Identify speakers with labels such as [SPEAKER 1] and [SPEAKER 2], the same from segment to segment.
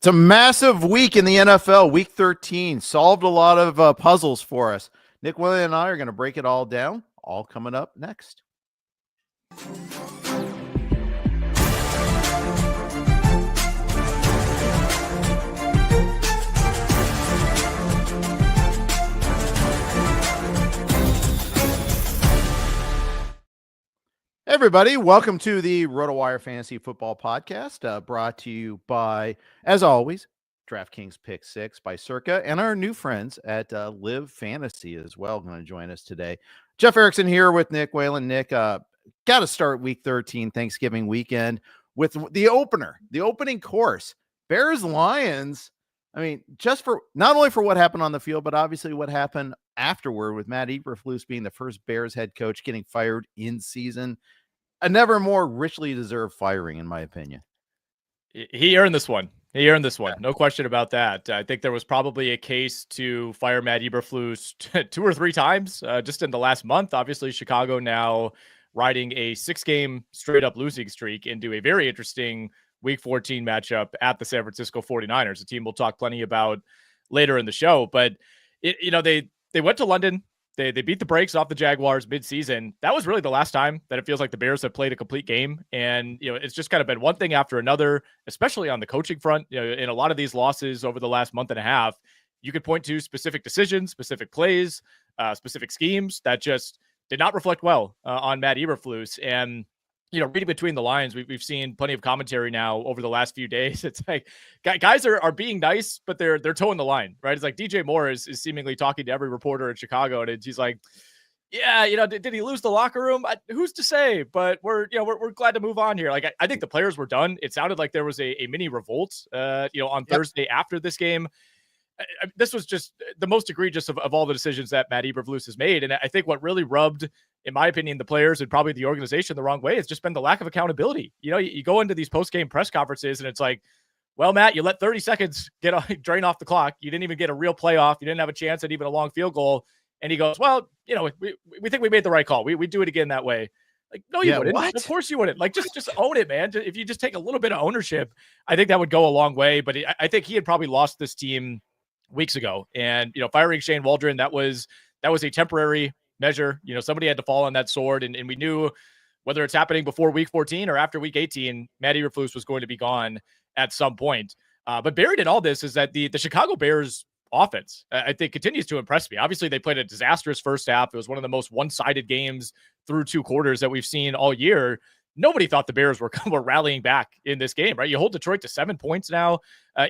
[SPEAKER 1] It's a massive week in the NFL. Week 13 solved a lot of puzzles for us. Nick, Whalen, and I are going to break it all down. All coming up next. Hey everybody, welcome to the RotoWire Fantasy Football Podcast, brought to you by, as always, DraftKings Pick6 by Circa, and our new friends at LIV Fantasy as well going to join us today. Jeff Erickson here with Nick Whalen. Nick, got to start Week 13, Thanksgiving weekend, with the opening course. Bears-Lions, I mean, just for not only for what happened on the field, but obviously what happened afterward with Matt Eberflus being the first Bears head coach getting fired in season. A never more richly deserved firing, in my opinion.
[SPEAKER 2] He earned this one. No question about that. I think there was probably a case to fire Matt Eberflus 2 or 3 times just in the last month. Obviously, Chicago now riding a 6-game straight-up losing streak into a very interesting Week 14 matchup at the San Francisco 49ers, a team we'll talk plenty about later in the show. But, they went to London. They beat the brakes off the Jaguars mid-season. That was really the last time that it feels like the Bears have played a complete game. And, it's just kind of been one thing after another, especially on the coaching front. In a lot of these losses over the last month and a half, you could point to specific decisions, specific plays, specific schemes that just did not reflect well on Matt Eberflus. And, reading between the lines, we've seen plenty of commentary now over the last few days. It's like guys are being nice, but they're towing the line, right? It's like DJ Moore is seemingly talking to every reporter in Chicago, and he's like, yeah, did he lose the locker room? Who's to say? But we're glad to move on here. Like I think the players were done. It sounded like there was a mini revolt, on Thursday after this game. This was just the most egregious of all the decisions that Matt Eberflus has made. And I think what really rubbed, in my opinion, the players and probably the organization the wrong way has just been the lack of accountability. You go into these post-game press conferences and it's like, well, Matt, you let 30 seconds drain off the clock. You didn't even get a real playoff. You didn't have a chance at even a long field goal. And he goes, well, we think we made the right call. We do it again that way. Like, no, you wouldn't. What? Of course you wouldn't. Like, just own it, man. If you just take a little bit of ownership, I think that would go a long way. But I think he had probably lost this team weeks ago. And, firing Shane Waldron, that was a temporary measure. Somebody had to fall on that sword. And we knew whether it's happening before Week 14 or after Week 18, Matt Eberflus was going to be gone at some point. But buried in all this is that the Chicago Bears offense, I think, continues to impress me. Obviously, they played a disastrous first half. It was one of the most one-sided games through 2 quarters that we've seen all year. Nobody thought the Bears were rallying back in this game, right? You hold Detroit to 7 points now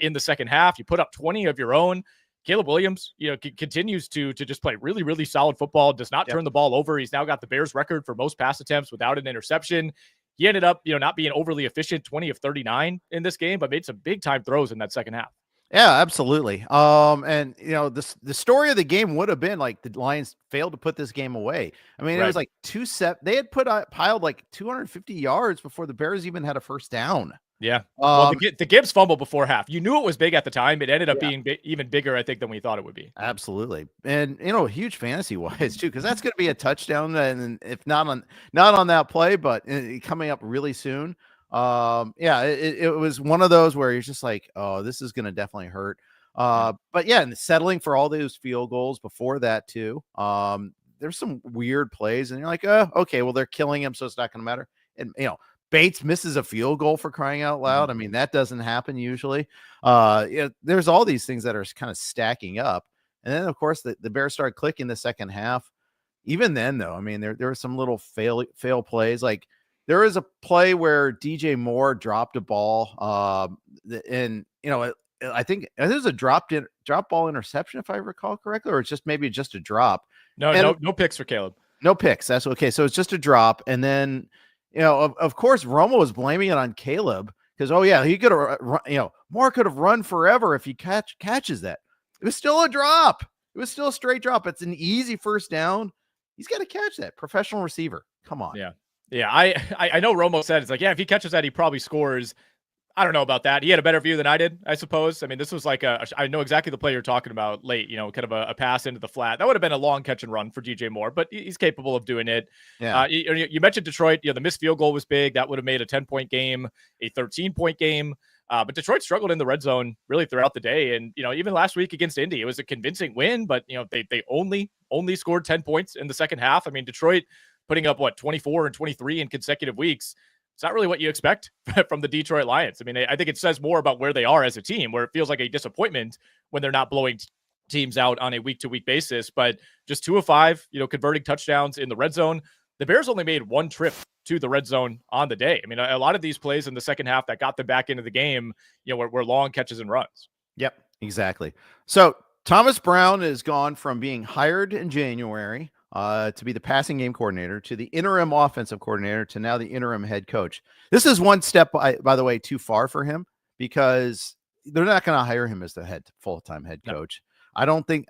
[SPEAKER 2] in the second half. You put up 20 of your own. Caleb Williams, continues to just play really, really solid football, does not turn the ball over. He's now got the Bears record for most pass attempts without an interception. He ended up, not being overly efficient, 20 of 39 in this game, but made some big time throws in that second half.
[SPEAKER 1] Yeah, absolutely. And the story of the game would have been like the Lions failed to put this game away. I mean, It was like they had piled like 250 yards before the Bears even had a first down.
[SPEAKER 2] Yeah. Well, the Gibbs fumble before half. You knew it was big at the time. It ended up being even bigger, I think, than we thought it would be.
[SPEAKER 1] Absolutely. And, huge fantasy wise too, because that's going to be a touchdown. And if not on that play, but coming up really soon. It was one of those where you're just like, oh, this is going to definitely hurt. But yeah, and settling for all those field goals before that too. There's some weird plays and you're like, okay, well, they're killing him, so it's not going to matter. And, Bates misses a field goal, for crying out loud. I mean, that doesn't happen usually. There's all these things that are kind of stacking up. And then, of course, the Bears started clicking the second half. Even then, though, I mean, there were some little fail plays. Like there was a play where DJ Moore dropped a ball. I think there's a drop ball interception, if I recall correctly, or it's just maybe just a drop.
[SPEAKER 2] No picks for Caleb.
[SPEAKER 1] No picks. That's okay. So it's just a drop. And then, of course, Romo was blaming it on Caleb because, he could have, Moore could have run forever if he catches that. It was still a drop. It was still a straight drop. It's an easy first down. He's got to catch that. Professional receiver. Come on.
[SPEAKER 2] Yeah. Yeah. I know Romo said it's like, if he catches that, he probably scores. I don't know about that. He had a better view than I did, I suppose. I mean, this was like I know exactly the play you're talking about late, kind of a pass into the flat. That would have been a long catch and run for DJ Moore, but he's capable of doing it.
[SPEAKER 1] Yeah.
[SPEAKER 2] You mentioned Detroit. The missed field goal was big. That would have made a 10-point game, a 13-point game. But Detroit struggled in the red zone really throughout the day. And, even last week against Indy, it was a convincing win, but, they only scored 10 points in the second half. I mean, Detroit putting up 24 and 23 in consecutive weeks. It's not really what you expect from the Detroit Lions. I mean, I think it says more about where they are as a team, where it feels like a disappointment when they're not blowing teams out on a week-to-week basis. But just 2 of 5, converting touchdowns in the red zone. The Bears only made one trip to the red zone on the day. I mean, a lot of these plays in the second half that got them back into the game, were long catches and runs.
[SPEAKER 1] Yep, exactly. So Thomas Brown is gone from being hired in January to be the passing game coordinator, to the interim offensive coordinator, to now the interim head coach. This is one step, by the way, too far for him, because they're not going to hire him as the full-time head coach. No. I don't think,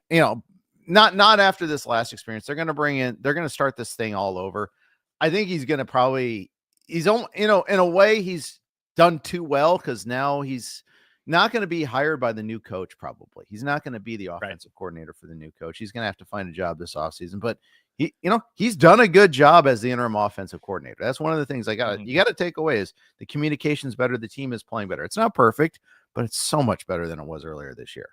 [SPEAKER 1] not after this last experience. They're going to start this thing all over. I think he's going to in a way, he's done too well, because now he's not going to be hired by the new coach. Probably he's not going to be the offensive coordinator for the new coach. He's going to have to find a job this offseason, but he's done a good job as the interim offensive coordinator. That's one of the things you got to take away, is the communication's better. The team is playing better. It's not perfect, but it's so much better than it was earlier this year.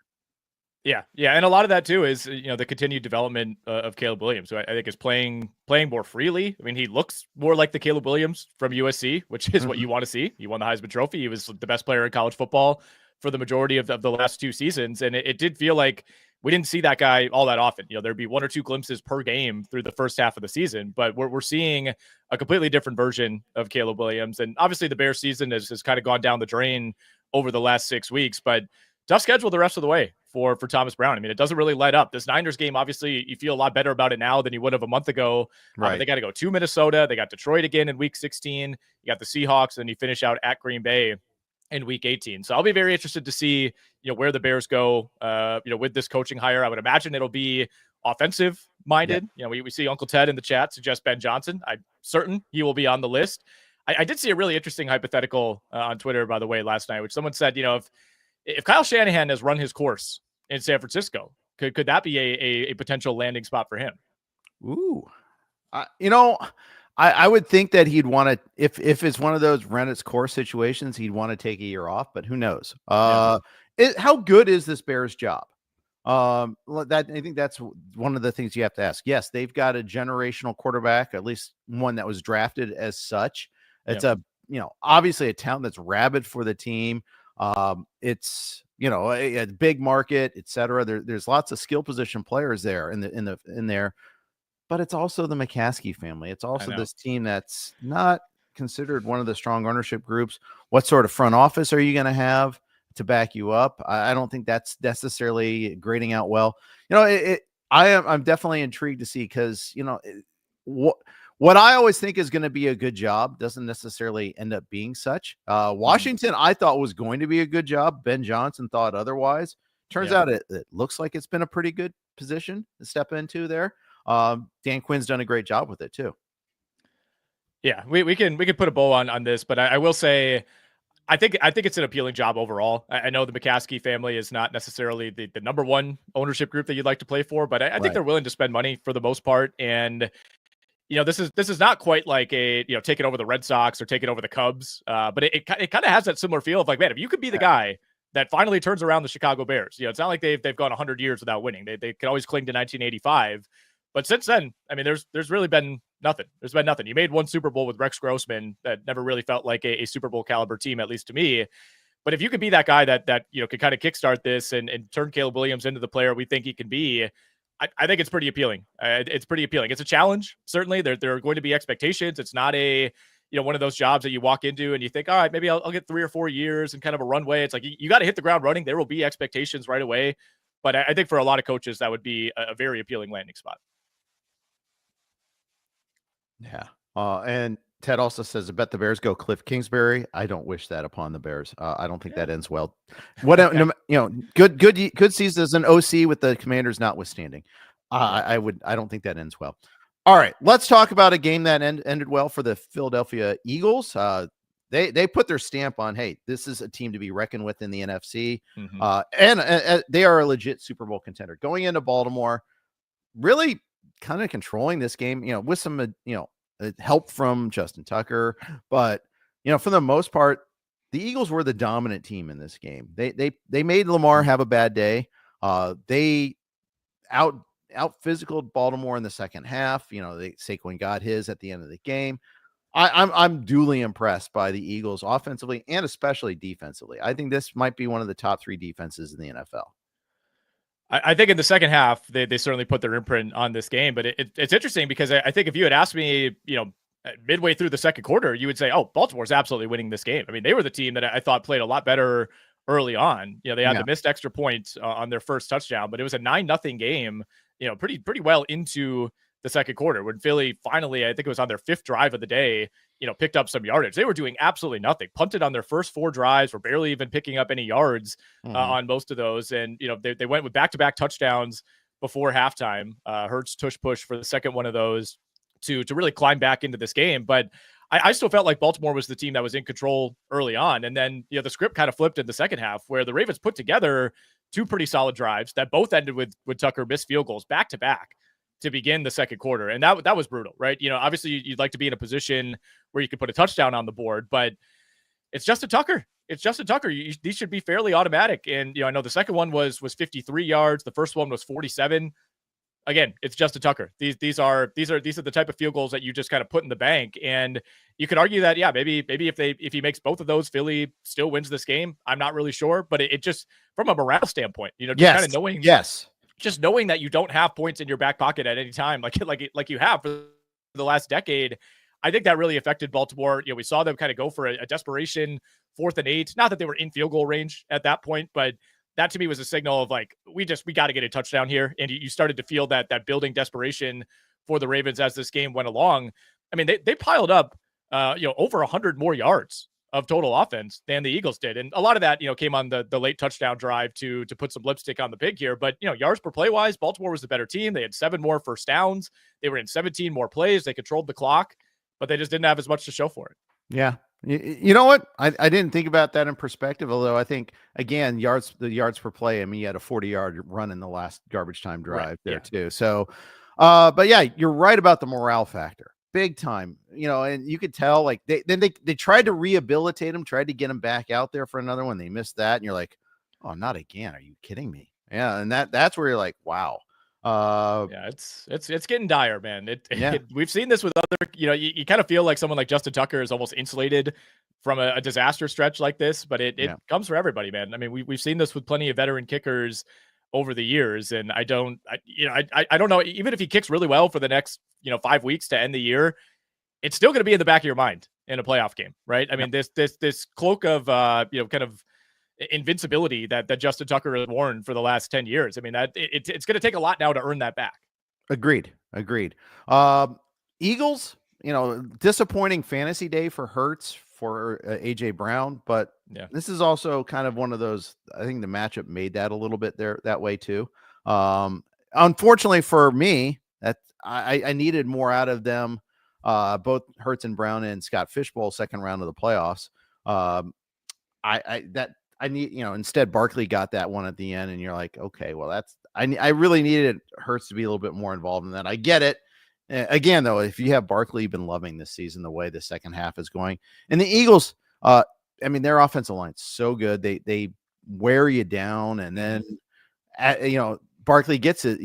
[SPEAKER 2] Yeah. And a lot of that too is, the continued development of Caleb Williams, who I think is playing more freely. I mean, he looks more like the Caleb Williams from USC, which is what you want to see. He won the Heisman Trophy. He was the best player in college football for the majority of the last 2 seasons. And it did feel like we didn't see that guy all that often. There'd be 1 or 2 glimpses per game through the first half of the season, but we're seeing a completely different version of Caleb Williams. And obviously the Bears season has kind of gone down the drain over the last 6 weeks, but tough schedule the rest of the way for Thomas Brown. I mean, it doesn't really light up. This Niners game, obviously, you feel a lot better about it now than you would have a month ago.
[SPEAKER 1] Right.
[SPEAKER 2] They got to go to Minnesota. They got Detroit again in week 16. You got the Seahawks, and you finish out at Green Bay in week 18. So I'll be very interested to see, where the Bears go, with this coaching hire. I would imagine it'll be offensive minded. Yeah. We see Uncle Ted in the chat suggest Ben Johnson. I'm certain he will be on the list. I did see a really interesting hypothetical on Twitter, by the way, last night, which someone said, if Kyle Shanahan has run his course in San Francisco, could that be a potential landing spot for him?
[SPEAKER 1] Ooh, I would think that he'd want to, if it's one of those run its course situations, he'd want to take a year off, but who knows? How good is this Bears job? I think that's one of the things you have to ask. Yes, they've got a generational quarterback, at least one that was drafted as such. It's obviously a talent that's rabid for the team. It's a big market, etc. There's lots of skill position players there in there, but it's also the McCaskey family. It's also this team that's not considered one of the strong ownership groups. What sort of front office are you going to have to back you up? I don't think that's necessarily grading out well. I'm definitely intrigued to see, because what I always think is going to be a good job doesn't necessarily end up being such. Washington, I thought was going to be a good job. Ben Johnson thought otherwise. Turns out it looks like it's been a pretty good position to step into there. Dan Quinn's done a great job with it too.
[SPEAKER 2] Yeah, we can put a bow on this, but I will say, I think it's an appealing job overall. I know the McCaskey family is not necessarily the number one ownership group that you'd like to play for, but I think they're willing to spend money for the most part. And this is not quite like a taking over the Red Sox or taking over the Cubs, but it kind of has that similar feel of like, man, if you could be the guy that finally turns around the Chicago Bears, it's not like they've gone 100 years without winning. They can always cling to 1985, but since then, I mean, there's really been nothing. There's been nothing. You made one Super Bowl with Rex Grossman that never really felt like a Super Bowl caliber team, at least to me. But if you could be that guy that could kind of kickstart this and turn Caleb Williams into the player we think he can be, I think it's pretty appealing. It's pretty appealing. It's a challenge. Certainly there are going to be expectations. It's not a, one of those jobs that you walk into and you think, all right, maybe I'll get 3 or 4 years and kind of a runway. It's like, you got to hit the ground running. There will be expectations right away. But I think for a lot of coaches, that would be a very appealing landing spot.
[SPEAKER 1] Yeah. And Ted also says, I bet the Bears go Cliff Kingsbury. I don't wish that upon the Bears. I don't think that ends well. Good season as an OC with the Commanders notwithstanding. I don't think that ends well. All right, let's talk about a game that ended well for the Philadelphia Eagles. They put their stamp on, hey, this is a team to be reckoned with in the NFC. Mm-hmm. And they are a legit Super Bowl contender. Going into Baltimore, really kind of controlling this game, with some, help from Justin Tucker. But, for the most part, the Eagles were the dominant team in this game. They made Lamar have a bad day. They out physical Baltimore in the second half. Saquon got his at the end of the game. I'm duly impressed by the Eagles offensively and especially defensively. I think this might be one of the top 3 defenses in the NFL.
[SPEAKER 2] I think in the second half, they certainly put their imprint on this game, but it's interesting because I think if you had asked me, midway through the second quarter, you would say, oh, Baltimore's absolutely winning this game. I mean, they were the team that I thought played a lot better early on. They had the missed extra points on their first touchdown, but it was a 9-0 game, pretty well into the second quarter when Philly finally, I think it was on their 5th drive of the day, picked up some yardage. They were doing absolutely nothing, punted on their first 4 drives, were barely even picking up any yards on most of those. And, they went with back-to-back touchdowns before halftime. Hurts tush push for the second one of those to really climb back into this game. But I still felt like Baltimore was the team that was in control early on. And then, the script kind of flipped in the second half where the Ravens put together 2 pretty solid drives that both ended with Tucker missed field goals back to back to begin the second quarter. And that was brutal, right? Obviously you'd like to be in a position where you could put a touchdown on the board, but it's Justin Tucker. It's Justin Tucker. These should be fairly automatic. And, I know the second one was 53 yards. The first one was 47. Again, it's Justin Tucker. These are the type of field goals that you just kind of put in the bank. And you could argue that, maybe if he makes both of those, Philly still wins this game. I'm not really sure, but it just from a morale standpoint, just kind of knowing, just knowing that you don't have points in your back pocket at any time, like you have for the last decade. I think that really affected Baltimore. We saw them kind of go for a desperation 4th and 8. Not that they were in field goal range at that point, but that to me was a signal of like, we got to get a touchdown here. And you started to feel that building desperation for the Ravens as this game went along. I mean, they piled up, over 100 more yards of total offense than the Eagles did. And a lot of that, came on the late touchdown drive to put some lipstick on the pig here. But, yards per play wise, Baltimore was the better team. They had 7 more first downs. They were in 17 more plays. They controlled the clock, but they just didn't have as much to show for it.
[SPEAKER 1] Yeah. You know what? I didn't think about that in perspective, although I think, again, the yards per play, I mean, you had a 40-yard run in the last garbage time drive too. So, but yeah, you're right about the morale factor. Big time, and you could tell like they tried to rehabilitate him, tried to get him back out there for another one. They missed that. And you're like, oh, not again. Are you kidding me? Yeah. And that's where you're like, wow.
[SPEAKER 2] It's getting dire, man. We've seen this with other, you kind of feel like someone like Justin Tucker is almost insulated from a disaster stretch like this, but it comes for everybody, man. I mean, we've seen this with plenty of veteran kickers over the years. And I don't know, even if he kicks really well for the next, 5 weeks to end the year, it's still going to be in the back of your mind in a playoff game, right? I mean, this cloak of, kind of invincibility that Justin Tucker has worn for the last 10 years. I mean, that it's going to take a lot now to earn that back.
[SPEAKER 1] Agreed. Eagles, disappointing fantasy day for Hurts, for AJ Brown, but this is also kind of one of those, I think the matchup made that a little bit there that way too. Unfortunately for me, that I needed more out of them. Both Hurts and Brown and Scott Fishbowl, second round of the playoffs. I need, instead Barkley got that one at the end, and you're like, okay, well, I really needed Hurts to be a little bit more involved in that. I get it. Again, though, if you have Barkley, you've been loving this season, the way the second half is going. And the Eagles, I mean, their offensive line's so good. They wear you down. And then, Barkley gets it.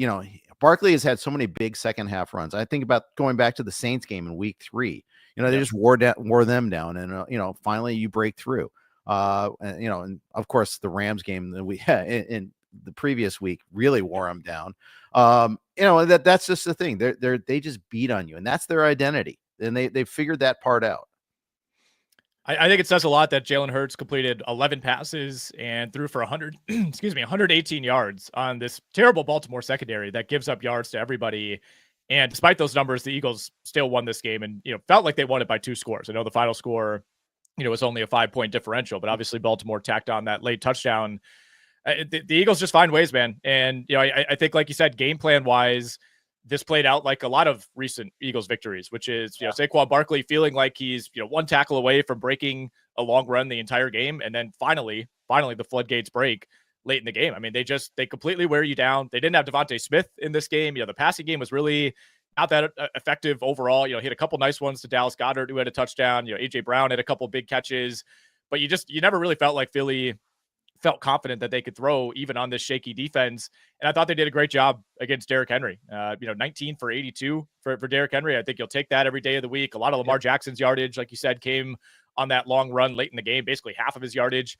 [SPEAKER 1] Barkley has had so many big second half runs. I think about going back to the Saints game in week 3. They just wore them down. And, finally you break through. And of course, the Rams game that we had in the previous week really wore them down. That's just the thing. They just beat on you, and that's their identity. And they figured that part out.
[SPEAKER 2] I think it says a lot that Jalen Hurts completed 11 passes and threw for 118 yards on this terrible Baltimore secondary that gives up yards to everybody. And despite those numbers, the Eagles still won this game and, felt like they won it by 2 scores. I know the final score, was only a 5-point differential, but obviously Baltimore tacked on that late touchdown. The Eagles just find ways, man. And, I think, like you said, game plan wise, this played out like a lot of recent Eagles victories, which is, Saquon Barkley feeling like he's, 1 tackle away from breaking a long run the entire game. And then finally the floodgates break late in the game. I mean, they completely wear you down. They didn't have Devontae Smith in this game. The passing game was really not that effective overall. Hit a couple nice ones to Dallas Goedert, who had a touchdown. AJ Brown had a couple big catches, but you never really felt like Philly felt confident that they could throw even on this shaky defense. And I thought they did a great job against Derrick Henry. 19 for 82 for Derrick Henry. I think you'll take that every day of the week. A lot of Lamar Jackson's yardage, like you said, came on that long run late in the game. Basically half of his yardage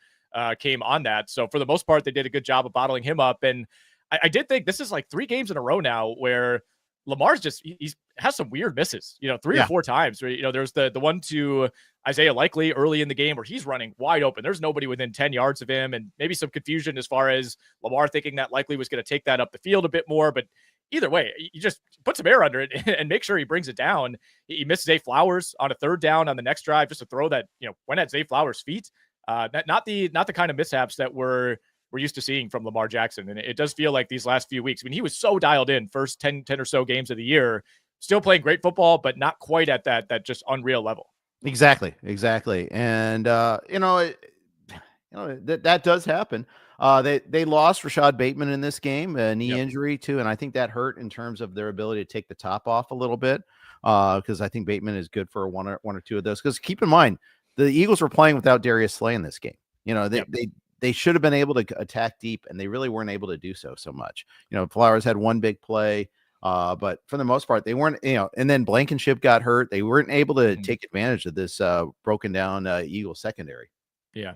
[SPEAKER 2] came on that. So for the most part, they did a good job of bottling him up. And I did think this is like 3 games in a row now where Lamar's just, he has some weird misses, 3 or 4 times. There's the one to Isaiah Likely early in the game where he's running wide open. There's nobody within 10 yards of him, and maybe some confusion as far as Lamar thinking that Likely was going to take that up the field a bit more. But either way, you just put some air under it and make sure he brings it down. He missed Zay Flowers on a 3rd down on the next drive, just a throw that, went at Zay Flowers' feet. Not the kind of mishaps that we're used to seeing from Lamar Jackson. And it does feel like these last few weeks, he was so dialed in first 10 or so games of the year, still playing great football, but not quite at that just unreal level.
[SPEAKER 1] Exactly. And, that does happen. They lost Rashad Bateman in this game, a knee injury too. And I think that hurt in terms of their ability to take the top off a little bit. Because I think Bateman is good for one or two of those. Because keep in mind, the Eagles were playing without Darius Slay in this game. They should have been able to attack deep, and they really weren't able to do so much. Flowers had one big play, but for the most part, they weren't, and then Blankenship got hurt. They weren't able to take advantage of this broken down Eagles secondary.
[SPEAKER 2] Yeah.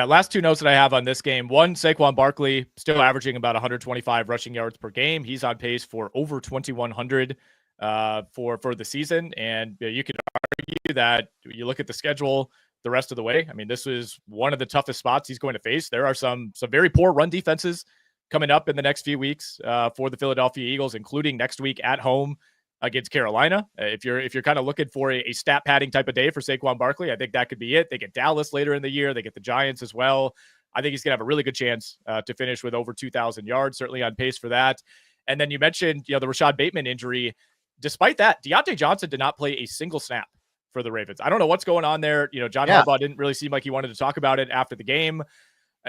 [SPEAKER 2] Last 2 notes that I have on this game. One, Saquon Barkley still averaging about 125 rushing yards per game. He's on pace for over 2,100 for the season. And you could argue that you look at the schedule the rest of the way. This is one of the toughest spots he's going to face. There are some very poor run defenses coming up in the next few weeks for the Philadelphia Eagles, including next week at home against Carolina. If you're kind of looking for a stat padding type of day for Saquon Barkley, I think that could be it. They get Dallas later in the year. They get the Giants as well. I think he's going to have a really good chance to finish with over 2,000 yards, certainly on pace for that. And then you mentioned, the Rashad Bateman injury. Despite that, Deontay Johnson did not play a single snap for the Ravens. I don't know what's going on there. John Harbaugh didn't really seem like he wanted to talk about it after the game.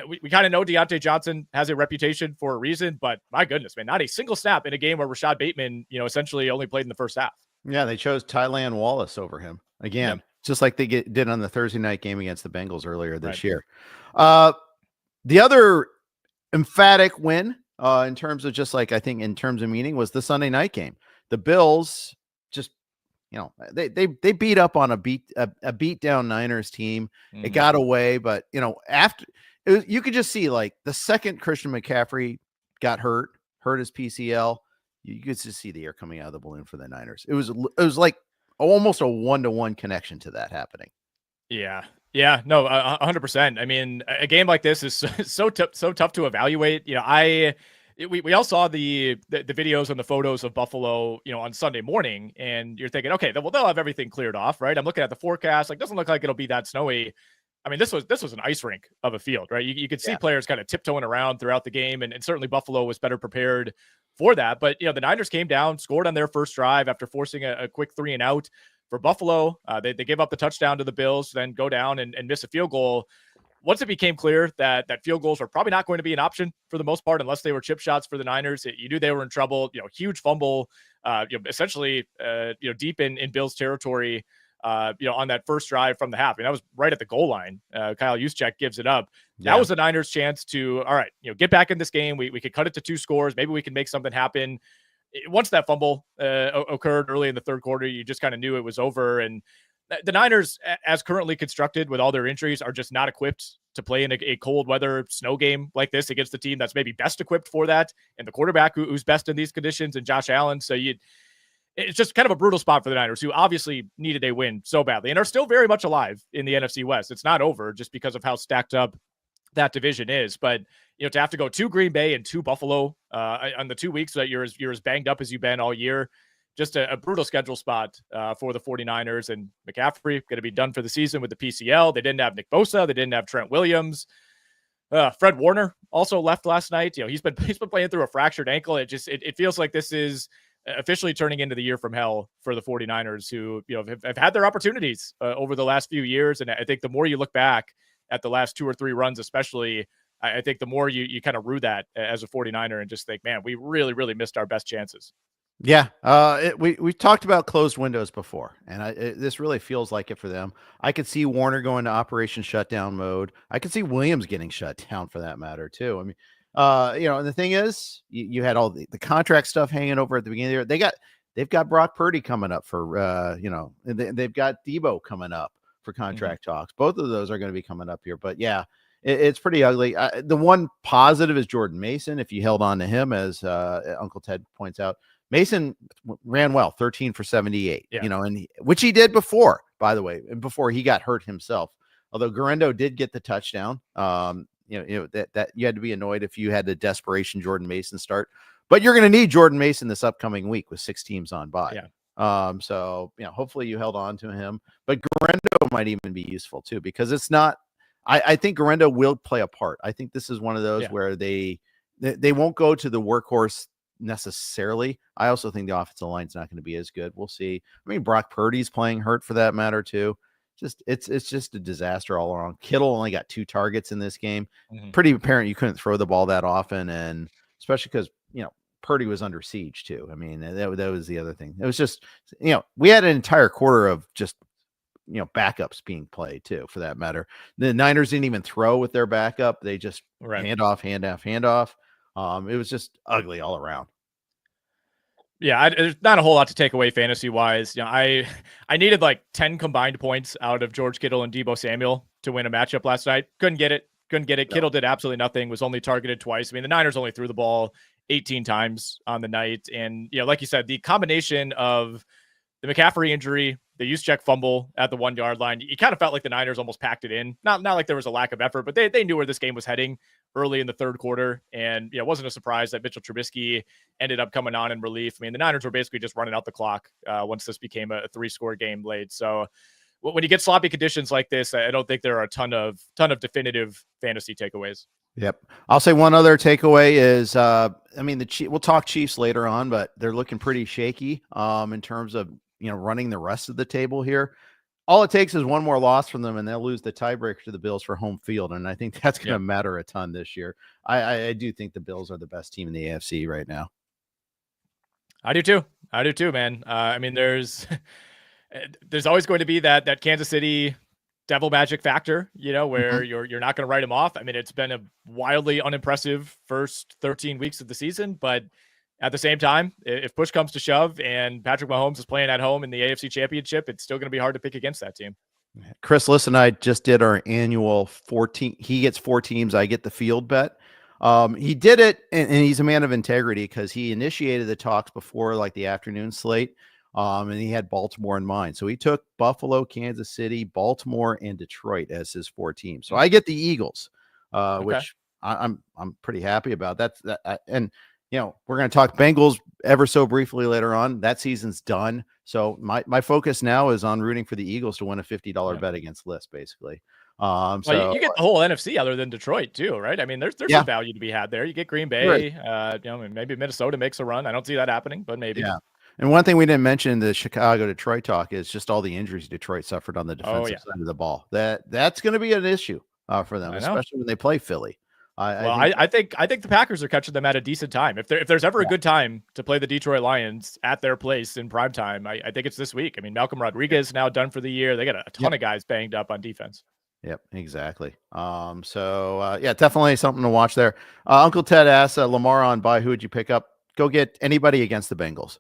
[SPEAKER 2] We kind of know Deontay Johnson has a reputation for a reason, but my goodness, man, not a single snap in a game where Rashad Bateman, essentially only played in the first half.
[SPEAKER 1] Yeah, they chose Tylan Wallace over him again, just like they did on the Thursday night game against the Bengals earlier this year. The other emphatic win in terms of in terms of meaning was the Sunday night game. The Bills just, they beat up on a beat down Niners team. It got away, but after you could just see the second Christian McCaffrey got hurt his PCL, you could just see the air coming out of the balloon for the Niners. It was like almost a 1-to-1 connection to that happening.
[SPEAKER 2] Yeah, no, 100%. A game like this is so tough to evaluate. We all saw the videos and the photos of Buffalo, on Sunday morning, and you're thinking, okay, they'll have everything cleared off, right? I'm looking at the forecast, doesn't look like it'll be that snowy. This was an ice rink of a field, right? You could see players kind of tiptoeing around throughout the game, and certainly Buffalo was better prepared for that. But the Niners came down, scored on their first drive after forcing a quick 3-and-out for Buffalo. They gave up the touchdown to the Bills, then go down and miss a field goal. Once it became clear that field goals were probably not going to be an option for the most part, unless they were chip shots for the Niners, you knew they were in trouble. Huge fumble, essentially, deep in Bills territory. On that first drive from the half. That was right at the goal line. Kyle Juszczyk gives it up. That was the Niners' chance to, all right, get back in this game. We could cut it to 2 scores. Maybe we can make something happen. Once that fumble occurred early in the third quarter, you just kind of knew it was over. And the Niners, as currently constructed with all their injuries, are just not equipped to play in a cold weather snow game like this against the team that's maybe best equipped for that, and the quarterback who's best in these conditions, and Josh Allen. So it's just kind of a brutal spot for the Niners, who obviously needed a win so badly and are still very much alive in the NFC West. It's not over just because of how stacked up that division is. But, to have to go to Green Bay and to Buffalo on the 2 weeks that you're as banged up as you've been all year, just a brutal schedule spot for the 49ers. And McCaffrey going to be done for the season with the PCL. They didn't have Nick Bosa. They didn't have Trent Williams. Fred Warner also left last night. He's been playing through a fractured ankle. It feels like this is officially turning into the year from hell for the 49ers, who have had their opportunities over the last few years. And I think the more you look back at the last 2 or 3 runs, especially, I think the more you kind of rue that as a 49er and just think, man, we really, really missed our best chances.
[SPEAKER 1] Yeah, we talked about closed windows before, and this really feels like it for them. I could see Warner going to operation shutdown mode. I could see Williams getting shut down for that matter too. I mean, and the thing is, you had all the contract stuff hanging over at the beginning of the year. They've got Brock Purdy coming up for they've got Debo coming up for contract talks. Both of those are going to be coming up here, but yeah. It's pretty ugly. The one positive is Jordan Mason. If you held on to him, as Uncle Ted points out, Mason ran well, 13 for 78, and which he did before, by the way, and before he got hurt himself. Although Garendo did get the touchdown, that you had to be annoyed if you had the desperation Jordan Mason start, but you're going to need Jordan Mason this upcoming week with 6 teams on bye.
[SPEAKER 2] Yeah.
[SPEAKER 1] So hopefully you held on to him, but Garendo might even be useful too, because it's not. I think Garendo will play a part. I think this is one of those where they won't go to the workhorse necessarily. I also think the offensive line's not going to be as good. We'll see. I mean, Brock Purdy's playing hurt for that matter too. It's just a disaster all around. Kittle only got 2 targets in this game. Pretty apparent you couldn't throw the ball that often, and especially because Purdy was under siege too. I mean, that was the other thing. It was just we had an entire quarter of just backups being played too, for that matter. The Niners didn't even throw with their backup. They just hand off. It was just ugly all around.
[SPEAKER 2] Yeah, there's not a whole lot to take away fantasy wise. I needed like 10 combined points out of George Kittle and Deebo Samuel to win a matchup last night. Couldn't get it. No. Kittle did absolutely nothing, was only targeted twice. I mean, the Niners only threw the ball 18 times on the night. And, like you said, the combination of the McCaffrey injury, the Juszczyk fumble at the 1 yard line, you kind of felt like the Niners almost packed it in. Not like there was a lack of effort, but they knew where this game was heading early in the third quarter. And it wasn't a surprise that Mitchell Trubisky ended up coming on in relief. I mean, the Niners were basically just running out the clock once this became a 3-score game late. So when you get sloppy conditions like this, I don't think there are a ton of definitive fantasy takeaways.
[SPEAKER 1] Yep. I'll say one other takeaway is, we'll talk Chiefs later on, but they're looking pretty shaky in terms of, running the rest of the table here. All it takes is one more loss from them and they'll lose the tiebreaker to the Bills for home field. And I think that's going to matter a ton this year. I do think the Bills are the best team in the AFC right now.
[SPEAKER 2] I do too, man. There's always going to be that Kansas City devil magic factor, where you're not going to write them off. I mean, it's been a wildly unimpressive first 13 weeks of the season, but at the same time, if push comes to shove and Patrick Mahomes is playing at home in the AFC Championship, it's still going to be hard to pick against that team.
[SPEAKER 1] Chris Liss and I just did our annual 14. He gets 4 teams. I get the field bet. He did it, and he's a man of integrity because he initiated the talks before like the afternoon slate. And he had Baltimore in mind. So he took Buffalo, Kansas City, Baltimore, and Detroit as his 4 teams. So I get the Eagles, which I'm pretty happy about. And we're going to talk Bengals ever so briefly later on. That season's done. So my focus now is on rooting for the Eagles to win a $50 bet against List, basically.
[SPEAKER 2] So you get the whole NFC other than Detroit too, right? I mean, there's some value to be had there. You get Green Bay, maybe Minnesota makes a run. I don't see that happening, but maybe. Yeah.
[SPEAKER 1] And one thing we didn't mention in the Chicago-Detroit talk is just all the injuries Detroit suffered on the defensive side of the ball. That's going to be an issue for them, especially when they play Philly.
[SPEAKER 2] I think the Packers are catching them at a decent time. If there's ever a good time to play the Detroit Lions at their place in prime time, I think it's this week. I mean, Malcolm Rodriguez is now done for the year. They got a ton of guys banged up on defense.
[SPEAKER 1] Yep, exactly. Definitely something to watch there. Uncle Ted asks Lamar on bye, who would you pick up? Go get anybody against the Bengals.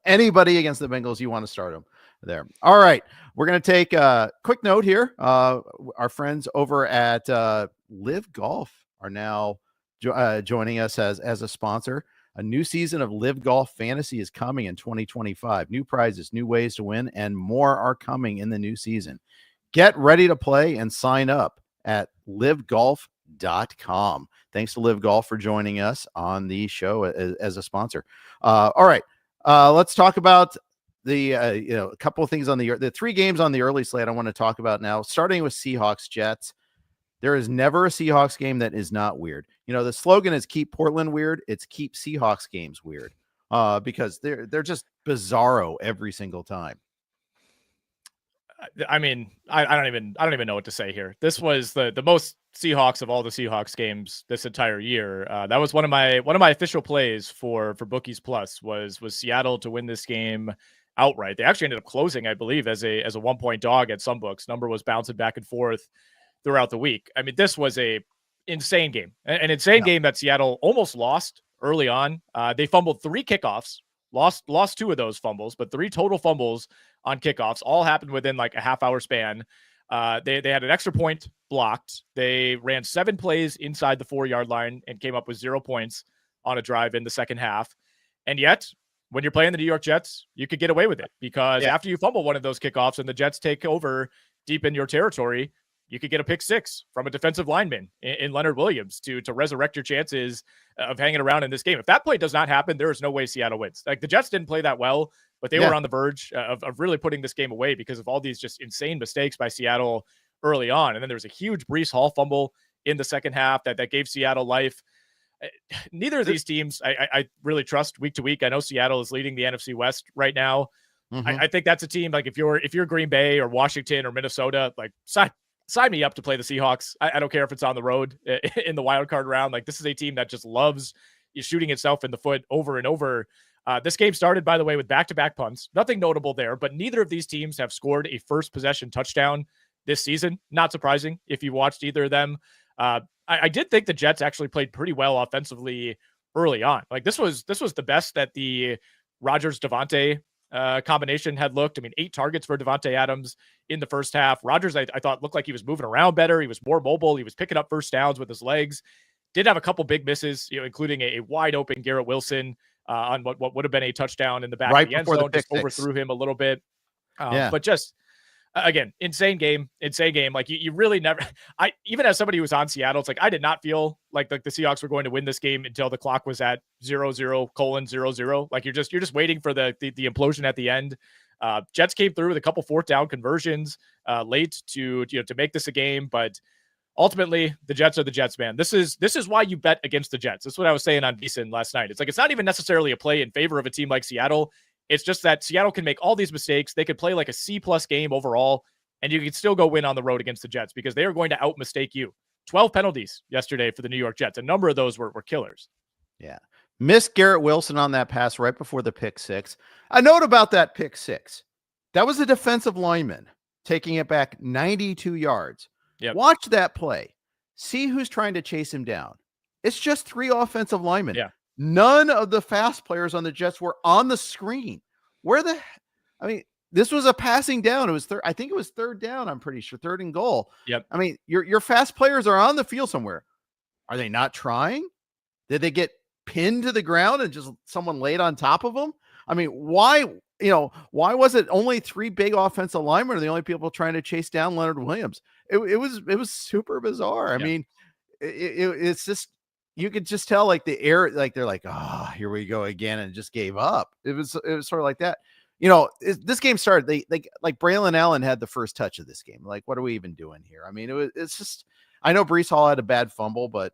[SPEAKER 1] Anybody against the Bengals, you want to start them there. All right. We're going to take a quick note here. Our friends over at LIV Golf are now joining us as a sponsor. A new season of LIV Golf Fantasy is coming in 2025. New prizes, new ways to win, and more are coming in the new season. Get ready to play and sign up at livegolf.com. Thanks to LIV Golf for joining us on the show as a sponsor. All right. Let's talk about a couple of things on the 3 games on the early slate I want to talk about now, starting with Seahawks-Jets. There is never a Seahawks game that is not weird. The slogan is keep Portland weird. It's keep Seahawks games weird because they're just bizarro every single time.
[SPEAKER 2] I mean, I don't even know what to say here. This was the most Seahawks of all the Seahawks games this entire year. That was one of my official plays for Bookies Plus was Seattle to win this game outright. They actually ended up closing, I believe, as a 1-point dog at some books. Number was bouncing back and forth throughout the week. I mean, this was a insane game, an insane game that Seattle almost lost early on. They fumbled 3 kickoffs, lost 2 of those fumbles, but 3 total fumbles on kickoffs, all happened within like a half-hour span. They had an extra point blocked. They ran 7 plays inside the 4-yard line and came up with 0 points on a drive in the second half. And yet, when you're playing the New York Jets, you could get away with it because after you fumble one of those kickoffs and the Jets take over deep in your territory, you could get a pick 6 from a defensive lineman in Leonard Williams to resurrect your chances of hanging around in this game. If that play does not happen, there is no way Seattle wins. Like the Jets didn't play that well, but they were on the verge of really putting this game away because of all these just insane mistakes by Seattle early on. And then there was a huge Breece Hall fumble in the second half that gave Seattle life. Neither of these teams I really trust week to week. I know Seattle is leading the NFC West right now. I think that's a team like if you're Green Bay or Washington or Minnesota, like sign me up to play the Seahawks. I don't care if it's on the road in the wild card round. Like this is a team that just loves shooting itself in the foot over and over. This game started, by the way, with back-to-back punts. Nothing notable there, but neither of these teams have scored a first possession touchdown this season. Not surprising if you watched either of them. I did think the Jets actually played pretty well offensively early on. Like this was the best that the Rodgers-Devontae combination had looked. I mean, 8 targets for Devontae Adams in the first half. Rodgers, I thought, looked like he was moving around better. He was more mobile. He was picking up first downs with his legs. Did have a couple big misses, including a wide open Garrett Wilson on what would have been a touchdown in the back of the end zone. Just overthrew him a little bit. But just again, insane game. Like you really never, even as somebody who was on Seattle, it's like, I did not feel like the Seahawks were going to win this game until the clock was at 0-0:00. Like you're just waiting for the implosion at the end. Jets came through with a couple 4th down conversions late to make this a game, but ultimately the Jets are the Jets, man. This is why you bet against the Jets. That's what I was saying on VSiN last night. It's like, it's not even necessarily a play in favor of a team like Seattle. It's just that Seattle can make all these mistakes. They could play like a C+ game overall, and you can still go win on the road against the Jets because they are going to out mistake you. 12 penalties yesterday for the New York Jets. A number of those were killers.
[SPEAKER 1] Yeah. Missed Garrett Wilson on that pass right before the pick 6. A note about that pick 6. That was a defensive lineman taking it back 92 yards. Yep. Watch that play. See who's trying to chase him down. It's just 3 offensive linemen.
[SPEAKER 2] Yeah.
[SPEAKER 1] None of the fast players on the Jets were on the screen. I mean, this was a passing down. It was I think it was 3rd down. I'm pretty sure 3rd and goal.
[SPEAKER 2] Yep.
[SPEAKER 1] I mean, your fast players are on the field somewhere. Are they not trying? Did they get pinned to the ground and just someone laid on top of them? I mean, why was it only 3 big offensive linemen are the only people trying to chase down Leonard Williams? It was super bizarre. I mean, it's just, you could just tell like the air, like they're like, oh, here we go again, and just gave up. It was sort of like that. This game started. They like Braylon Allen had the first touch of this game. Like, what are we even doing here? I mean, it's just. I know Breece Hall had a bad fumble, but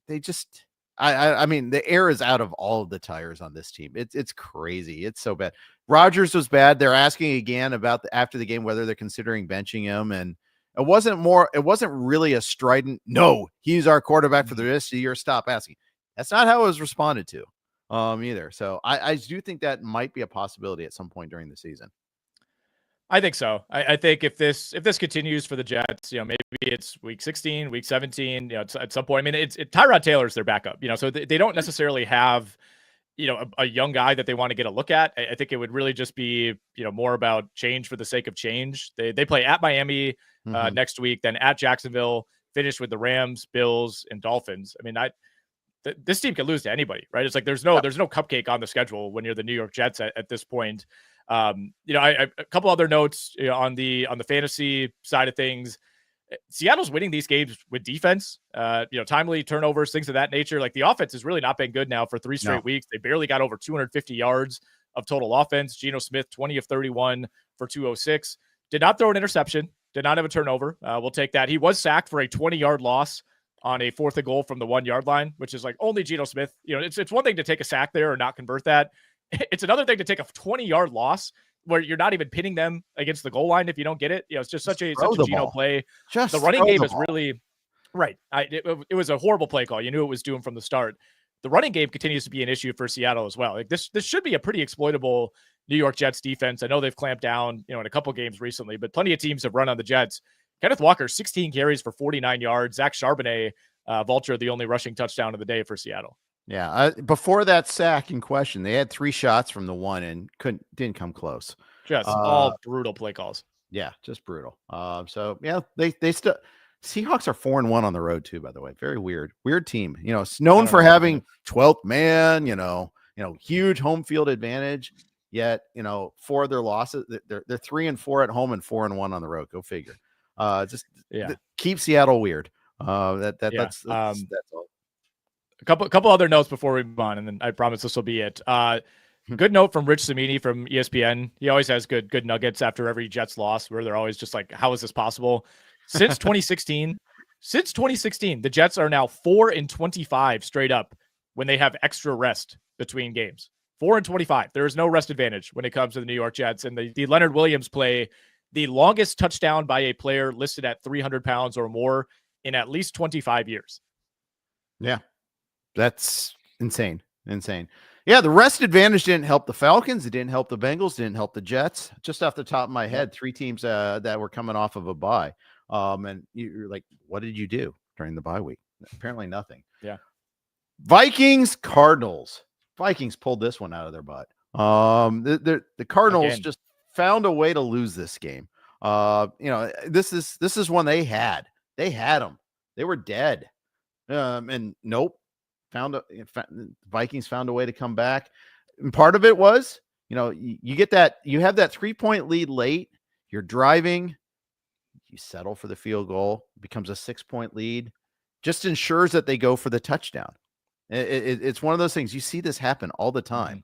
[SPEAKER 1] they just. I mean, the air is out of all of the tires on this team. It's crazy. It's so bad. Rodgers was bad. They're asking again about after the game whether they're considering benching him, and it wasn't really a strident, no, he's our quarterback for the rest of the year. Stop asking. That's not how it was responded to either. So I do think that might be a possibility at some point during the season.
[SPEAKER 2] I think so. I think if this continues for the Jets, maybe it's week 16, week 17, at some point. I mean, Tyrod Taylor's their backup, so they don't necessarily have, a young guy that they want to get a look at. I think it would really just be, more about change for the sake of change. They play at Miami next week, then at Jacksonville, finish with the Rams, Bills, and Dolphins. I mean, this team can lose to anybody, right? It's like there's no cupcake on the schedule when you're the New York Jets at this point. A couple other notes on the fantasy side of things. Seattle's winning these games with defense, timely turnovers, things of that nature. Like the offense has really not been good now for 3 straight weeks. They barely got over 250 yards of total offense. Geno Smith, 20 of 31 for 206. Did not throw an interception. Did not have a turnover. We'll take that. He was sacked for a 20-yard loss on a 4th and goal from the 1-yard line, which is like only Geno Smith. It's one thing to take a sack there or not convert that. It's another thing to take a 20-yard loss where you're not even pinning them against the goal line if you don't get it. You know, it's just such a Geno play.
[SPEAKER 1] Just
[SPEAKER 2] the running game is really right. It was a horrible play call. You knew it was doomed from the start. The running game continues to be an issue for Seattle as well. Like this should be a pretty exploitable New York Jets defense. I know they've clamped down, in a couple games recently, but plenty of teams have run on the Jets. Kenneth Walker, 16 carries for 49 yards. Zach Charbonnet, Vulture, the only rushing touchdown of the day for Seattle.
[SPEAKER 1] Yeah. Before that sack in question, they had 3 shots from the one and didn't come close.
[SPEAKER 2] Just all brutal play calls.
[SPEAKER 1] Yeah, just brutal. So yeah, they still. Seahawks are 4-1 on the road too, by the way. Very weird team. It's known for having 12th man, huge home field advantage. Yet, 4 of their losses, they're 3-4 at home and 4-1 on the road. Go figure. Keep Seattle weird. That's all.
[SPEAKER 2] A couple other notes before we move on, and then I promise this will be it. Good note from Rich Cimini from ESPN. He always has good nuggets after every Jets loss, where they're always just like, "How is this possible?" Since 2016, the Jets are now 4-25 straight up when they have extra rest between games. 4-25. There is no rest advantage when it comes to the New York Jets. And the Leonard Williams play, the longest touchdown by a player listed at 300 pounds or more in at least 25 years.
[SPEAKER 1] Yeah, that's insane. Yeah, the rest advantage didn't help the Falcons. It didn't help the Bengals. Didn't help the Jets. Just off the top of my head, 3 teams that were coming off of a bye. And you're like, what did you do during the bye week? Apparently nothing.
[SPEAKER 2] Yeah.
[SPEAKER 1] Vikings-Cardinals. Vikings pulled this one out of their butt. The Cardinals just found a way to lose this game. This is one they had. They had them. They were dead. And nope. Vikings found a way to come back. And part of it was, you get that, you have that 3-point lead late. You're driving. You settle for the field goal. It becomes a 6-point lead. Just ensures that they go for the touchdown. It's one of those things. You see this happen all the time.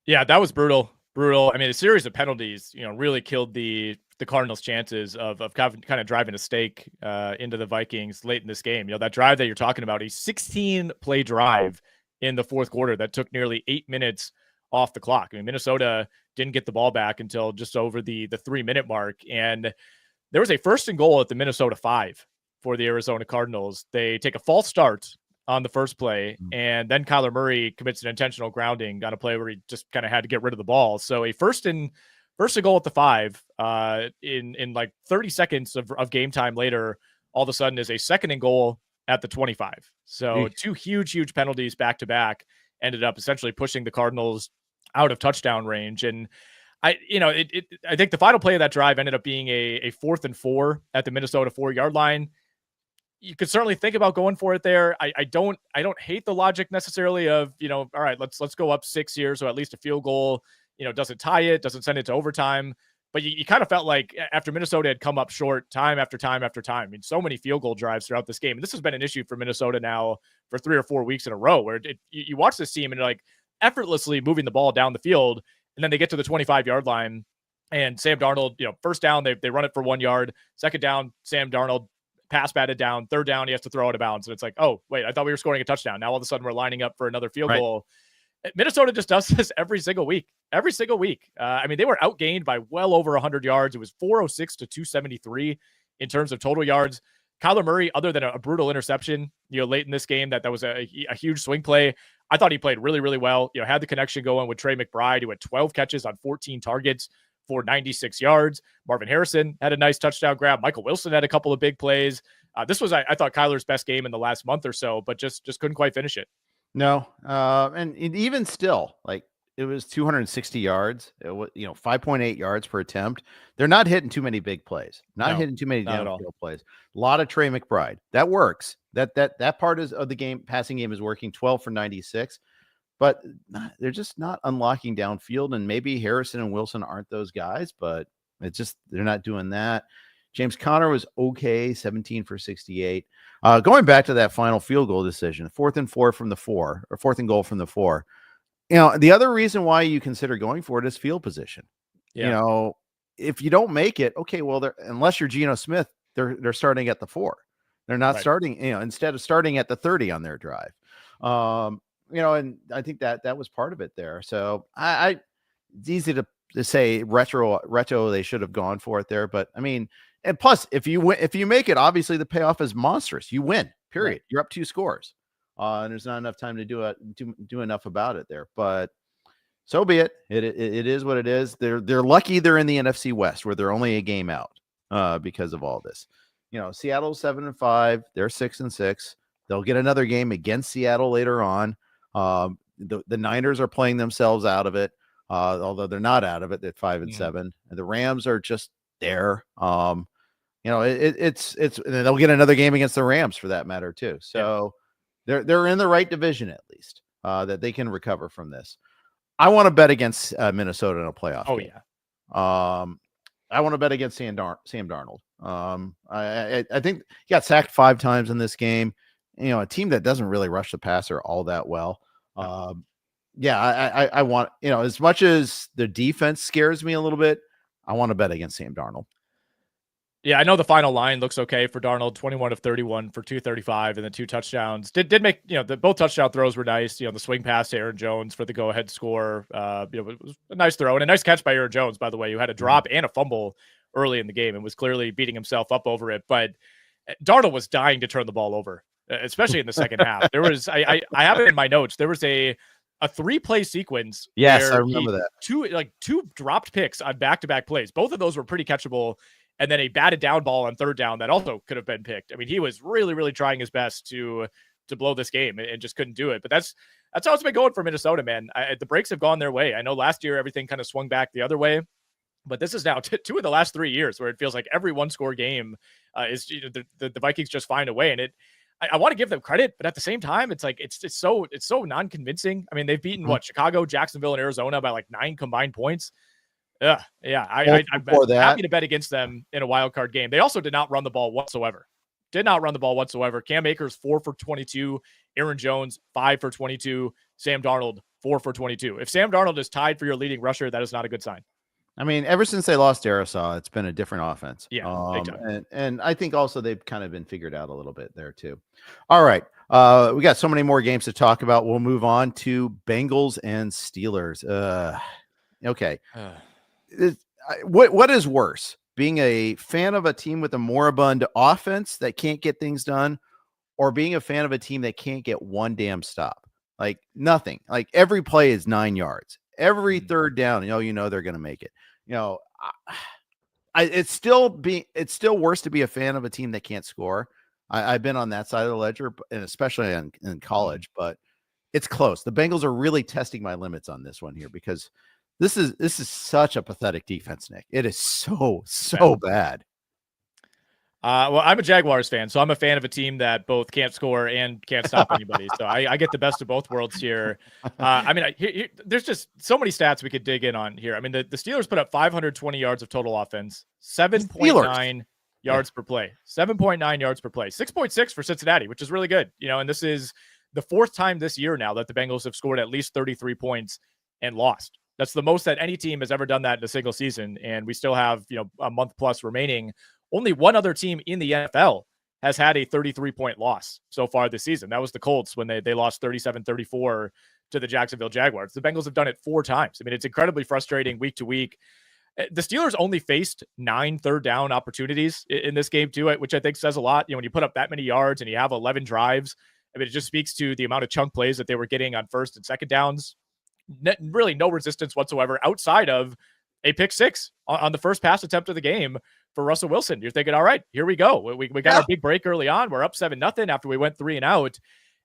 [SPEAKER 2] Yeah, that was brutal. I mean, a series of penalties, really killed the Cardinals' chances of kind of driving a stake into the Vikings late in this game. That drive that you're talking about, a 16-play drive in the fourth quarter that took nearly 8 minutes off the clock. I mean, Minnesota didn't get the ball back until just over the 3-minute mark. And there was a 1st and goal at the Minnesota 5 for the Arizona Cardinals. They take a false start on the first play, and then Kyler Murray commits an intentional grounding on a play where he just kind of had to get rid of the ball. So a first and goal at the 5 in like 30 seconds of game time later, all of a sudden is a 2nd and goal at the 25. So 2 huge penalties back to back ended up essentially pushing the Cardinals out of touchdown range. And I think the final play of that drive ended up being a 4th and 4 at the Minnesota 4-yard line. You could certainly think about going for it there. I don't hate the logic necessarily of, all right, let's go up 6 here. So at least a field goal, doesn't tie it, doesn't send it to overtime. But you kind of felt like after Minnesota had come up short time after time after time, I mean, so many field goal drives throughout this game. And this has been an issue for Minnesota now for 3 or 4 weeks in a row, where you watch this team and like effortlessly moving the ball down the field. And then they get to the 25-yard line and Sam Darnold, first down, they run it for 1 yard. Second down, Sam Darnold pass batted down. Third down, he has to throw it out of bounds. And it's like, oh, wait, I thought we were scoring a touchdown. Now all of a sudden we're lining up for another field goal. Minnesota just does this every single week. I mean, they were outgained by well over 100 yards. It was 406 to 273 in terms of total yards. Kyler Murray, other than a brutal interception, late in this game, that was a huge swing play. I thought he played really, really well. Had the connection going with Trey McBride, who had 12 catches on 14 targets for 96 yards. Marvin Harrison had a nice touchdown grab. Michael Wilson had a couple of big plays. This was, I thought, Kyler's best game in the last month or so, but just couldn't quite finish it.
[SPEAKER 1] No. And even still, like, it was 260 yards. It was, 5.8 yards per attempt. They're not hitting too many big plays. Hitting too many downfield plays. A lot of Trey McBride. That works. That part of the game, passing game, is working. 12 for 96. But they're just not unlocking downfield. And maybe Harrison and Wilson aren't those guys, but it's just they're not doing that. James Conner was okay, 17 for 68. Going back to that final field goal decision, 4th and 4 from the 4, or 4th and goal from the 4. The other reason why you consider going for it is field position. Yeah. If you don't make it, okay, well, unless you're Geno Smith, they're starting at the 4. They're not starting, instead of starting at the 30 on their drive. And I think that was part of it there. So it's easy to say retro. They should have gone for it there, but I mean, and plus, if you make it, obviously the payoff is monstrous. You win. Period. Right. You're up 2 scores, and there's not enough time to do enough about it there. But so be it. It is what it is. They're lucky they're in the NFC West where they're only a game out because of all this. Seattle's 7-5. They're 6-6. They'll get another game against Seattle later on. The Niners are playing themselves out of it, although they're not out of it at 5-7. And the Rams are just there. It's they'll get another game against the Rams for that matter too. So they're in the right division at least that they can recover from this. I want to bet against Minnesota in a playoff game. I want to bet against Sam Darnold. I think he got sacked 5 times in this game. A team that doesn't really rush the passer all that well. I want, as much as the defense scares me a little bit, I want to bet against Sam Darnold.
[SPEAKER 2] Yeah, I know the final line looks okay for Darnold, 21 of 31 for 235 and then 2 touchdowns. Did make, both touchdown throws were nice. The swing pass to Aaron Jones for the go-ahead score. It was a nice throw and a nice catch by Aaron Jones, by the way, who had a drop and a fumble early in the game and was clearly beating himself up over it. But Darnold was dying to turn the ball over, especially in the second half. There was, I have it in my notes. There was a 3-play sequence.
[SPEAKER 1] Yes, I remember that.
[SPEAKER 2] Two dropped picks on back-to-back plays. Both of those were pretty catchable. And then a batted down ball on 3rd down that also could have been picked. I mean, he was really, really trying his best to blow this game and just couldn't do it. But that's how it's been going for Minnesota, man. The breaks have gone their way. I know last year everything kind of swung back the other way, but this is now 2 of the last 3 years where it feels like every 1-score game is the Vikings just find a way. And I want to give them credit, but at the same time, it's like it's so non-convincing. I mean, they've beaten Chicago, Jacksonville, and Arizona by like 9 combined points. I'm happy to bet against them in a wild card game. They also did not run the ball whatsoever. Cam Akers 4 for 22, Aaron Jones 5 for 22, Sam Darnold 4 for 22. If Sam Darnold is tied for your leading rusher, that is not a good sign.
[SPEAKER 1] I mean, ever since they lost Darisaw, it's been a different offense.
[SPEAKER 2] Yeah, big time.
[SPEAKER 1] And I think also they've kind of been figured out a little bit there too. All right. We got so many more games to talk about. We'll move on to Bengals and Steelers. Okay. What is worse, being a fan of a team with a moribund offense that can't get things done, or being a fan of a team that can't get one damn stop? Like nothing. Like every play is 9 yards. Every 3rd down, they're going to make it. It's still worse to be a fan of a team that can't score. I've been on that side of the ledger, and especially in college, but it's close. The Bengals are really testing my limits on this one here because this is such a pathetic defense, Nick. It is so bad.
[SPEAKER 2] Well, I'm a Jaguars fan, so I'm a fan of a team that both can't score and can't stop anybody. So I get the best of both worlds here. There's just so many stats we could dig in on here. I mean, the Steelers put up 520 yards of total offense, 7.9 yards per play, 7.9 yards per play, 6.6 for Cincinnati, which is really good. And this is the 4th time this year now that the Bengals have scored at least 33 points and lost. That's the most that any team has ever done that in a single season. And we still have, a month plus remaining. Only one other team in the NFL has had a 33-point loss so far this season. That was the Colts when they lost 37-34 to the Jacksonville Jaguars. The Bengals have done it 4 times. I mean, it's incredibly frustrating week to week. The Steelers only faced 9 3rd down opportunities in this game too, which I think says a lot. When you put up that many yards and you have 11 drives, I mean, it just speaks to the amount of chunk plays that they were getting on 1st and 2nd downs. Really no resistance whatsoever outside of a pick 6 on the first pass attempt of the game for Russell Wilson. You're thinking, all right, here we go. We got our big break early on. We're up 7-0 after we went 3 and out.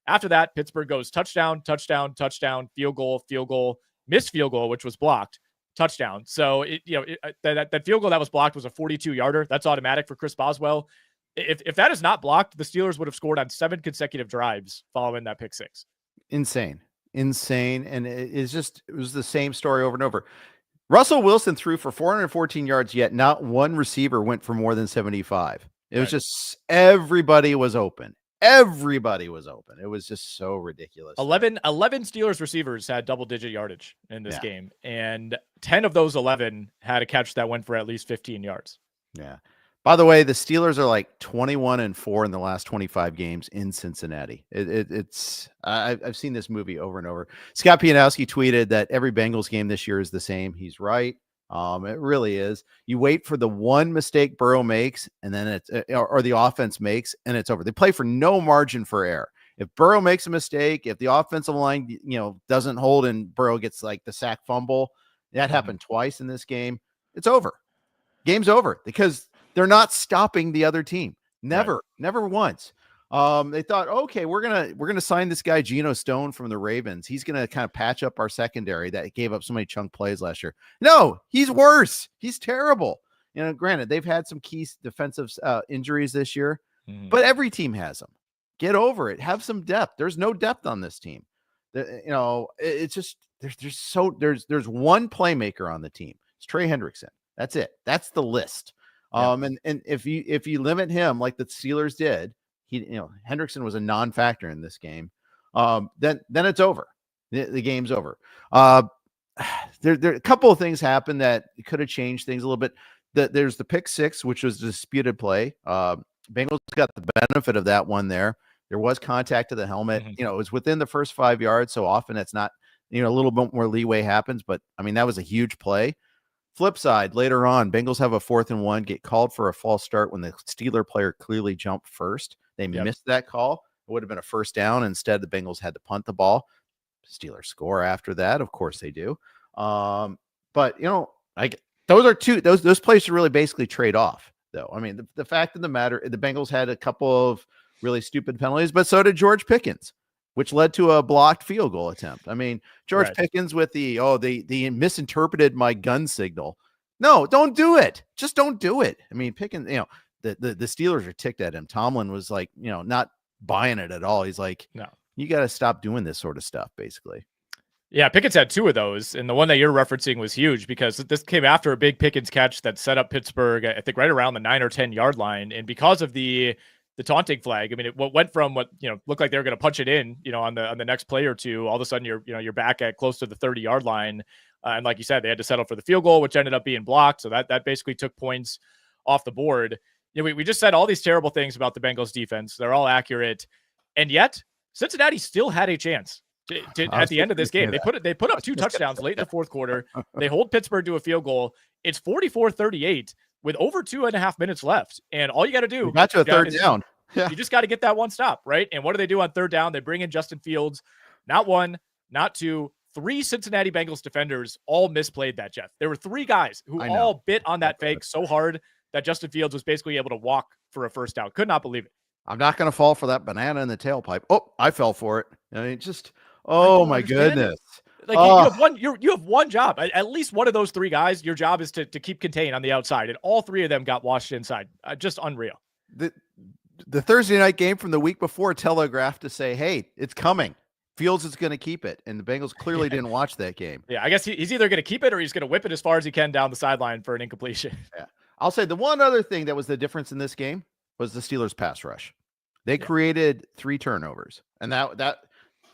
[SPEAKER 2] After that, Pittsburgh goes touchdown, field goal, missed field goal, which was blocked, touchdown. So that field goal that was blocked was a 42-yarder. That's automatic for Chris Boswell. If that is not blocked, the Steelers would have scored on 7 consecutive drives following that pick 6. Insane.
[SPEAKER 1] And it was the same story over and over. Russell Wilson threw for 414 yards, yet not one receiver went for more than 75. It was just everybody was open. It was just so ridiculous.
[SPEAKER 2] 11 Steelers receivers had double-digit yardage in this game, and 10 of those 11 had a catch that went for at least 15 yards.
[SPEAKER 1] Yeah. By the way, the Steelers are like 21-4 in the last 25 games in Cincinnati. I've seen this movie over and over. Scott Pianowski tweeted that every Bengals game this year is the same. He's right. It really is. You wait for the one mistake Burrow makes, and then it's or the offense makes, and it's over. They play for no margin for error. If Burrow makes a mistake, if the offensive line doesn't hold and Burrow gets like the sack fumble, that happened twice in this game. It's over. Game's over because they're not stopping the other team. Never once. They thought, okay, we're gonna sign this guy Geno Stone from the Ravens. He's gonna kind of patch up our secondary that gave up so many chunk plays last year. No, he's worse. He's terrible. Granted, they've had some key defensive injuries this year, but every team has them. Get over it. Have some depth. There's no depth on this team. It's just there's one playmaker on the team. It's Trey Hendrickson. That's it. That's the list. And if you limit him like the Steelers did, Hendrickson was a non-factor in this game. Then it's over. The game's over. There a couple of things happened that could have changed things a little bit. There's the pick-6, which was a disputed play. Bengals got the benefit of that one there. There was contact to the helmet. It was within the first 5 yards. So often it's not, a little bit more leeway happens, but I mean, that was a huge play. Flip side, later on, Bengals have a 4th and 1, get called for a false start when the Steeler player clearly jumped first. They missed that call. It would have been a first down. Instead, the Bengals had to punt the ball. Steelers score after that. Of course they do. But those are those plays should really basically trade off, though. I mean, the fact of the matter, the Bengals had a couple of really stupid penalties, but so did George Pickens, which led to a blocked field goal attempt. I mean, George Pickens with the misinterpreted my gun signal. No, don't do it. Just don't do it. I mean, Pickens, the Steelers are ticked at him. Tomlin was like, not buying it at all. He's like, no, you got to stop doing this sort of stuff, basically.
[SPEAKER 2] Yeah, Pickens had 2 of those, and the one that you're referencing was huge because this came after a big Pickens catch that set up Pittsburgh, I think, right around the 9 or 10 yard line, and because of the taunting flag, I mean, it went from what looked like they were going to punch it in, on the next play or two. All of a sudden, you're back at close to the 30 yard line, and like you said, they had to settle for the field goal, which ended up being blocked. So that basically took points off the board. We just said all these terrible things about the Bengals defense. They're all accurate, and yet Cincinnati still had a chance at the end of this game. They put up 2 touchdowns late in the fourth quarter. They hold Pittsburgh to a field goal. It's 44-38 with over 2.5 minutes left, and all you got to do,
[SPEAKER 1] got to a third down.
[SPEAKER 2] You just got to get that one stop, right? And what do they do on third down? They bring in Justin Fields. Not 1, not 2, 3 Cincinnati Bengals defenders all misplayed that, Jeff. There were 3 guys who all bit on that fake so hard that Justin Fields was basically able to walk for a first down. Could not believe it.
[SPEAKER 1] I'm not going to fall for that banana in the tailpipe. Oh, I fell for it. I mean, oh my goodness.
[SPEAKER 2] Like you have one job. At least one of those 3 guys, your job is to keep contained on the outside, and all 3 of them got washed inside. Just unreal.
[SPEAKER 1] The Thursday night game from the week before telegraphed to say, hey, it's coming. Fields is going to keep it. And the Bengals clearly didn't watch that game.
[SPEAKER 2] Yeah, I guess he's either going to keep it or he's going to whip it as far as he can down the sideline for an incompletion.
[SPEAKER 1] Yeah. I'll say the one other thing that was the difference in this game was the Steelers pass rush. They created 3 turnovers. And that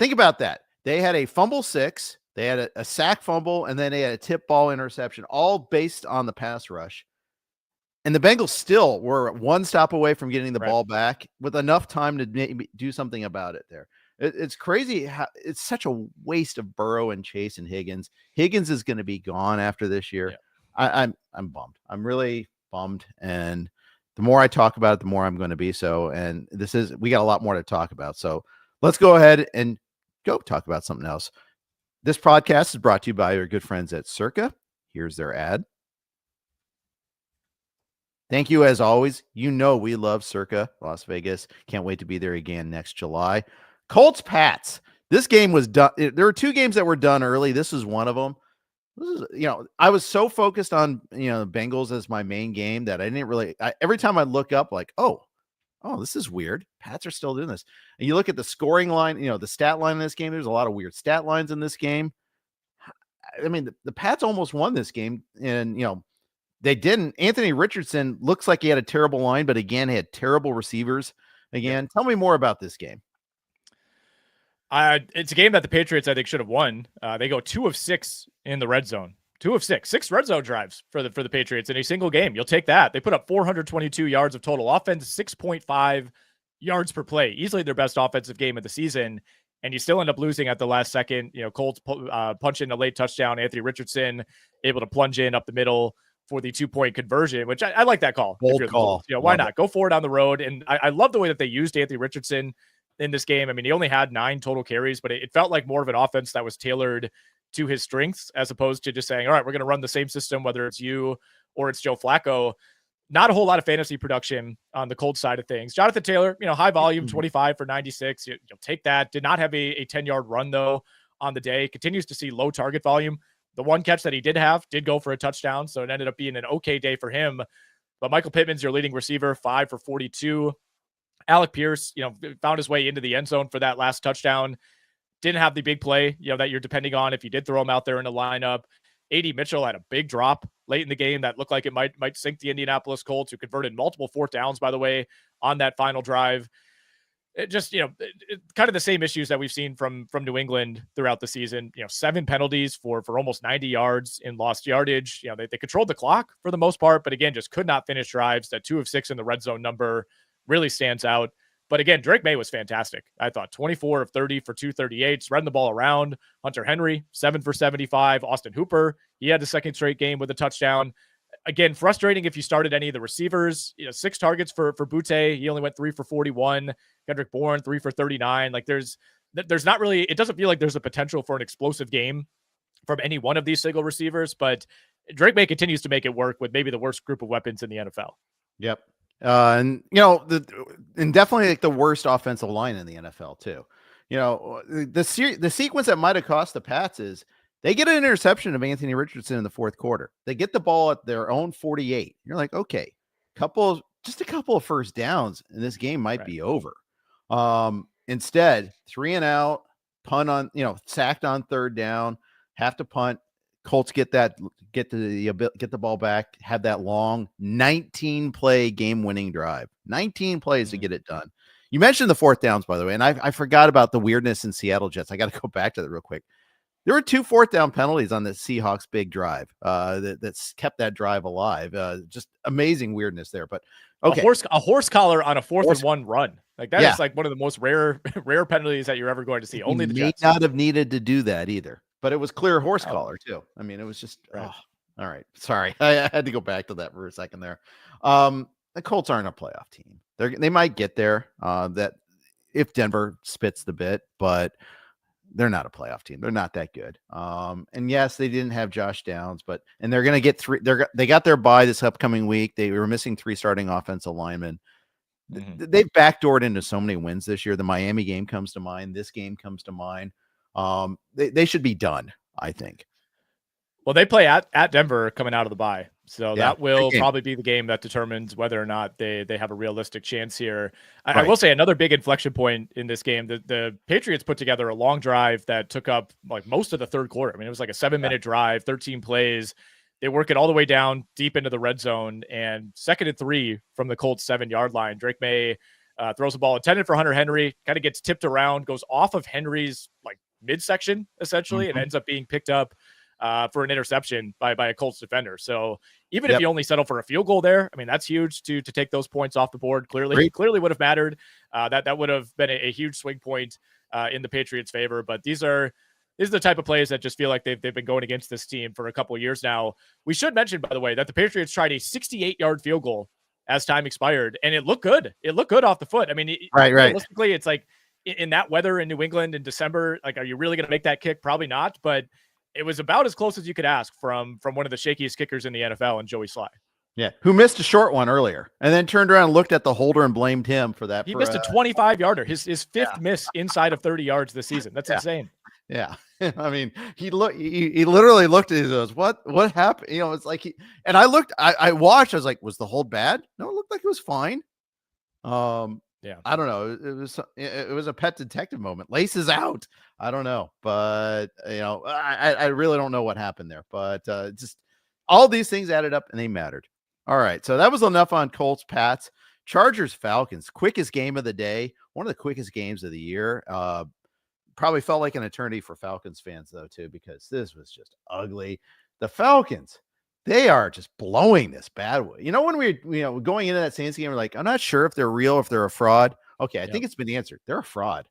[SPEAKER 1] think about that. They had a fumble 6, they had a sack fumble, and then they had a tip ball interception, all based on the pass rush. And the Bengals still were 1 stop away from getting the ball back with enough time to maybe do something about it there. It's crazy how it's such a waste of Burrow and Chase and Higgins. Higgins is going to be gone after this year. Yeah. I'm bummed. I'm really bummed. And the more I talk about it, the more I'm going to be so. And we got a lot more to talk about. So let's go ahead and go talk about something else. This podcast is brought to you by your good friends at Circa. Here's their ad. Thank you, as always. We love Circa Las Vegas. Can't wait to be there again next July. Colts-Pats. This game was done. There were 2 games that were done early. This is one of them. This is, I was so focused on, the Bengals as my main game that I didn't really. Every time I look up, like, oh, this is weird. Pats are still doing this. And you look at the scoring line, the stat line in this game. There's a lot of weird stat lines in this game. I mean, the Pats almost won this game, and they didn't. Anthony Richardson looks like he had a terrible line, but again, he had terrible receivers. Again, tell me more about this game.
[SPEAKER 2] It's a game that the Patriots, I think, should have won. They go 2 of 6 in the red zone. 2 of 6 red zone drives for the Patriots in a single game. You'll take that. They put up 422 yards of total offense, 6.5 yards per play, easily their best offensive game of the season. And you still end up losing at the last second. Colts punch in a late touchdown. Anthony Richardson able to plunge in up the middle for the 2-point conversion, which I like that call.
[SPEAKER 1] Bold call.
[SPEAKER 2] Why not? Go for it on the road. And I love the way that they used Anthony Richardson in this game. I mean, he only had 9 total carries, but it felt like more of an offense that was tailored to his strengths, as opposed to just saying, all right, we're going to run the same system, whether it's you or it's Joe Flacco. Not a whole lot of fantasy production on the Colts side of things. Jonathan Taylor, high volume, 25 for 96. You'll take that. Did not have a 10-yard run, though, on the day. Continues to see low target volume. The one catch that he did have did go for a touchdown, so it ended up being an okay day for him. But Michael Pittman's your leading receiver, 5 for 42. Alec Pierce, found his way into the end zone for that last touchdown. Didn't have the big play, that you're depending on if you did throw him out there in the lineup. A.D. Mitchell had a big drop late in the game that looked like it might sink the Indianapolis Colts, who converted multiple 4th downs, by the way, on that final drive. It just, kind of the same issues that we've seen from New England throughout the season. 7 penalties for almost 90 yards in lost yardage. They controlled the clock for the most part, but again, just could not finish drives. That 2 of 6 in the red zone number really stands out. But again, Drake May was fantastic. I thought 24 of 30 for 238, spreading the ball around. Hunter Henry, 7 for 75. Austin Hooper, he had the second straight game with a touchdown. Again, frustrating if you started any of the receivers. 6 targets for Butte. He only went 3 for 41. Kendrick Bourne, 3 for 39. Like there's not really, it doesn't feel like there's a potential for an explosive game from any one of these single receivers, but Drake May continues to make it work with maybe the worst group of weapons in the NFL.
[SPEAKER 1] Yep. And definitely like the worst offensive line in the NFL too. The sequence that might have cost the Pats is they get an interception of Anthony Richardson in the 4th quarter. They get the ball at their own 48. You're like, okay, just a couple of first downs and this game might be over. Instead, 3 and out, punt on, sacked on 3rd down, have to punt. Colts get the ball back, have that long 19-play game-winning drive. 19 plays to get it done. You mentioned the 4th downs, by the way, and I forgot about the weirdness in Seattle Jets. I got to go back to that real quick. There were 2 4th down penalties on the Seahawks big drive that's kept that drive alive. Just amazing weirdness there. But okay,
[SPEAKER 2] a horse collar on a 4th and 1 run. Like that is like one of the most rare penalties that you're ever going to see. Only the Jets
[SPEAKER 1] may not have needed to do that either. But it was clear horse collar too. I mean, it was just all right. Sorry, I had to go back to that for a second there. The Colts aren't a playoff team. They might get there. That if Denver spits the bit, but they're not a playoff team. They're not that good. And yes, they didn't have Josh Downs, and they're going to get 3. They got their bye this upcoming week. They were missing 3 starting offensive linemen. They've backdoored into so many wins this year. The Miami game comes to mind. This game comes to mind. They should be done, I think.
[SPEAKER 2] Well, they play at Denver coming out of the bye. So that will probably be the game that determines whether or not they have a realistic chance here. I will say another big inflection point in this game. The Patriots put together a long drive that took up like most of the 3rd quarter. I mean, it was like a 7-minute drive, 13 plays. They work it all the way down deep into the red zone, and 2nd and 3 from the Colts 7-yard line. Drake May throws the ball intended for Hunter Henry, kind of gets tipped around, goes off of Henry's like midsection essentially, and ends up being picked up for an interception by a Colts defender. So even if you only settle for a field goal there, I mean, that's huge to take those points off the board. Clearly would have mattered. That would have been a huge swing point in the Patriots' favor. But these are the type of plays that just feel like they've been going against this team for a couple of years now. We should mention, by the way, that the Patriots tried a 68-yard field goal as time expired, and it looked good. It looked good off the foot. I mean, realistically, it's like in that weather in New England in December, like, are you really going to make that kick? Probably not, but it was about as close as you could ask from one of the shakiest kickers in the NFL, and Joey Sly.
[SPEAKER 1] Yeah, who missed a short one earlier and then turned around and looked at the holder and blamed him for that.
[SPEAKER 2] He missed a 25-yarder, his 5th miss inside of 30 yards this season. That's insane.
[SPEAKER 1] Yeah. I mean, he literally looked at it and goes, what happened? It's like I watched, I was like, was the hold bad? No, it looked like it was fine.
[SPEAKER 2] Yeah,
[SPEAKER 1] I don't know. It was a pet detective moment. Laces out. I don't know, but I really don't know what happened there. But just all these things added up and they mattered. All right, so that was enough on Colts-Pats. Chargers-Falcons, quickest game of the day. One of the quickest games of the year. Probably felt like an eternity for Falcons fans though too, because this was just ugly. The Falcons, they are just blowing this bad way. You know, when going into that Saints game, we're like, I'm not sure if they're real, if they're a fraud. Okay, I think it's been answered. They're a fraud.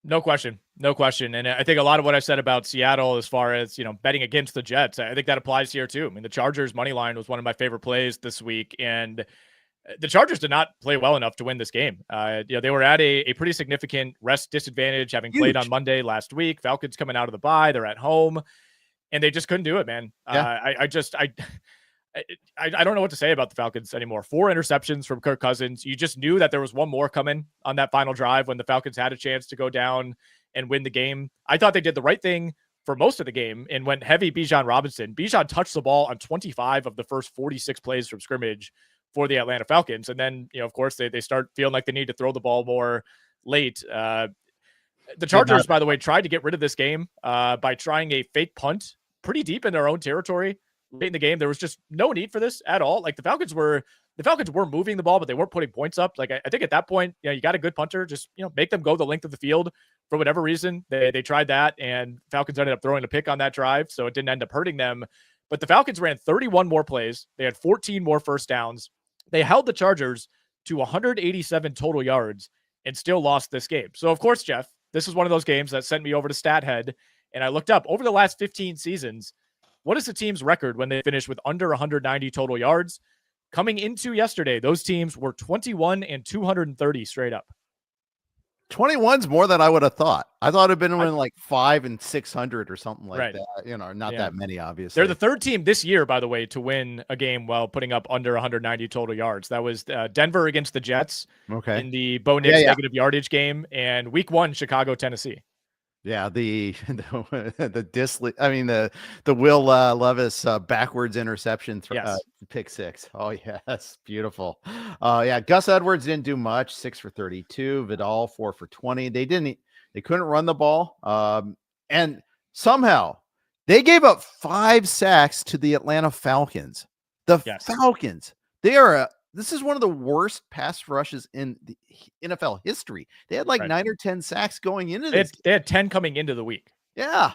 [SPEAKER 2] No question. No question. And I think a lot of what I said about Seattle as far as, betting against the Jets, I think that applies here too. I mean, the Chargers money line was one of my favorite plays this week, and the Chargers did not play well enough to win this game. They were at a pretty significant rest disadvantage, having played on Monday last week. Falcons coming out of the bye, they're at home, and they just couldn't do it, man. Yeah. I don't know what to say about the Falcons anymore. 4 interceptions from Kirk Cousins. You just knew that there was one more coming on that final drive when the Falcons had a chance to go down and win the game. I thought they did the right thing for most of the game and went heavy Bijan Robinson. Bijan touched the ball on 25 of the first 46 plays from scrimmage for the Atlanta Falcons. And then, of course, they start feeling like they need to throw the ball more late. The Chargers, by the way, tried to get rid of this game by trying a fake punt pretty deep in their own territory late in the game. There was just no need for this at all. Like the Falcons were moving the ball, but they weren't putting points up. Like I think at that point, you got a good punter, just make them go the length of the field for whatever reason. They tried that, and Falcons ended up throwing a pick on that drive, so it didn't end up hurting them. But the Falcons ran 31 more plays. They had 14 more first downs. They held the Chargers to 187 total yards and still lost this game. So of course, Jeff, this is one of those games that sent me over to StatHead, and I looked up over the last 15 seasons, what is the team's record when they finish with under 190 total yards? Coming into yesterday, those teams were 21 and 230 straight up.
[SPEAKER 1] 21's more than I would have thought. I thought it'd been like 5 and 600 or something like that. Not that many, obviously.
[SPEAKER 2] They're the third team this year, by the way, to win a game while putting up under 190 total yards. That was Denver against the Jets in the Bo Nix negative yardage game, and week 1, Chicago, Tennessee.
[SPEAKER 1] Yeah, the Will Levis backwards interception pick 6. Oh yeah, that's beautiful. Gus Edwards didn't do much. 6 for 32. Vidal 4 for 20. They couldn't run the ball. And somehow they gave up 5 sacks to the Atlanta Falcons. Falcons, this is one of the worst pass rushes in the NFL history. They had 9 or 10 sacks going into this.
[SPEAKER 2] They had 10 coming into the week.
[SPEAKER 1] Yeah.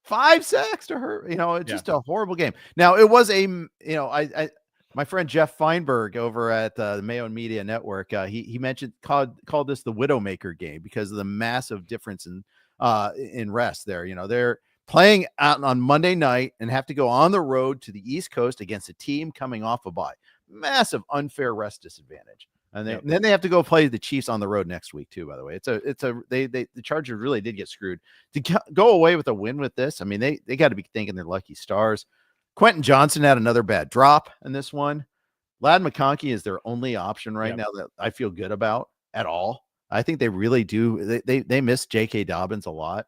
[SPEAKER 1] 5 sacks to her. It's just a horrible game. Now it was my friend Jeff Feinberg over at the Mayo and Media Network. He called this the Widowmaker game because of the massive difference in rest there. They're playing out on Monday night and have to go on the road to the East Coast against a team coming off a bye. Massive unfair rest disadvantage, and then they have to go play the Chiefs on the road next week too. By the way, the Chargers really did get screwed to go away with a win with this. I mean, they got to be thanking their lucky stars. Quentin Johnson had another bad drop in this one. Ladd McConkey is their only option right now that I feel good about at all. I think they really do. They miss J.K. Dobbins a lot.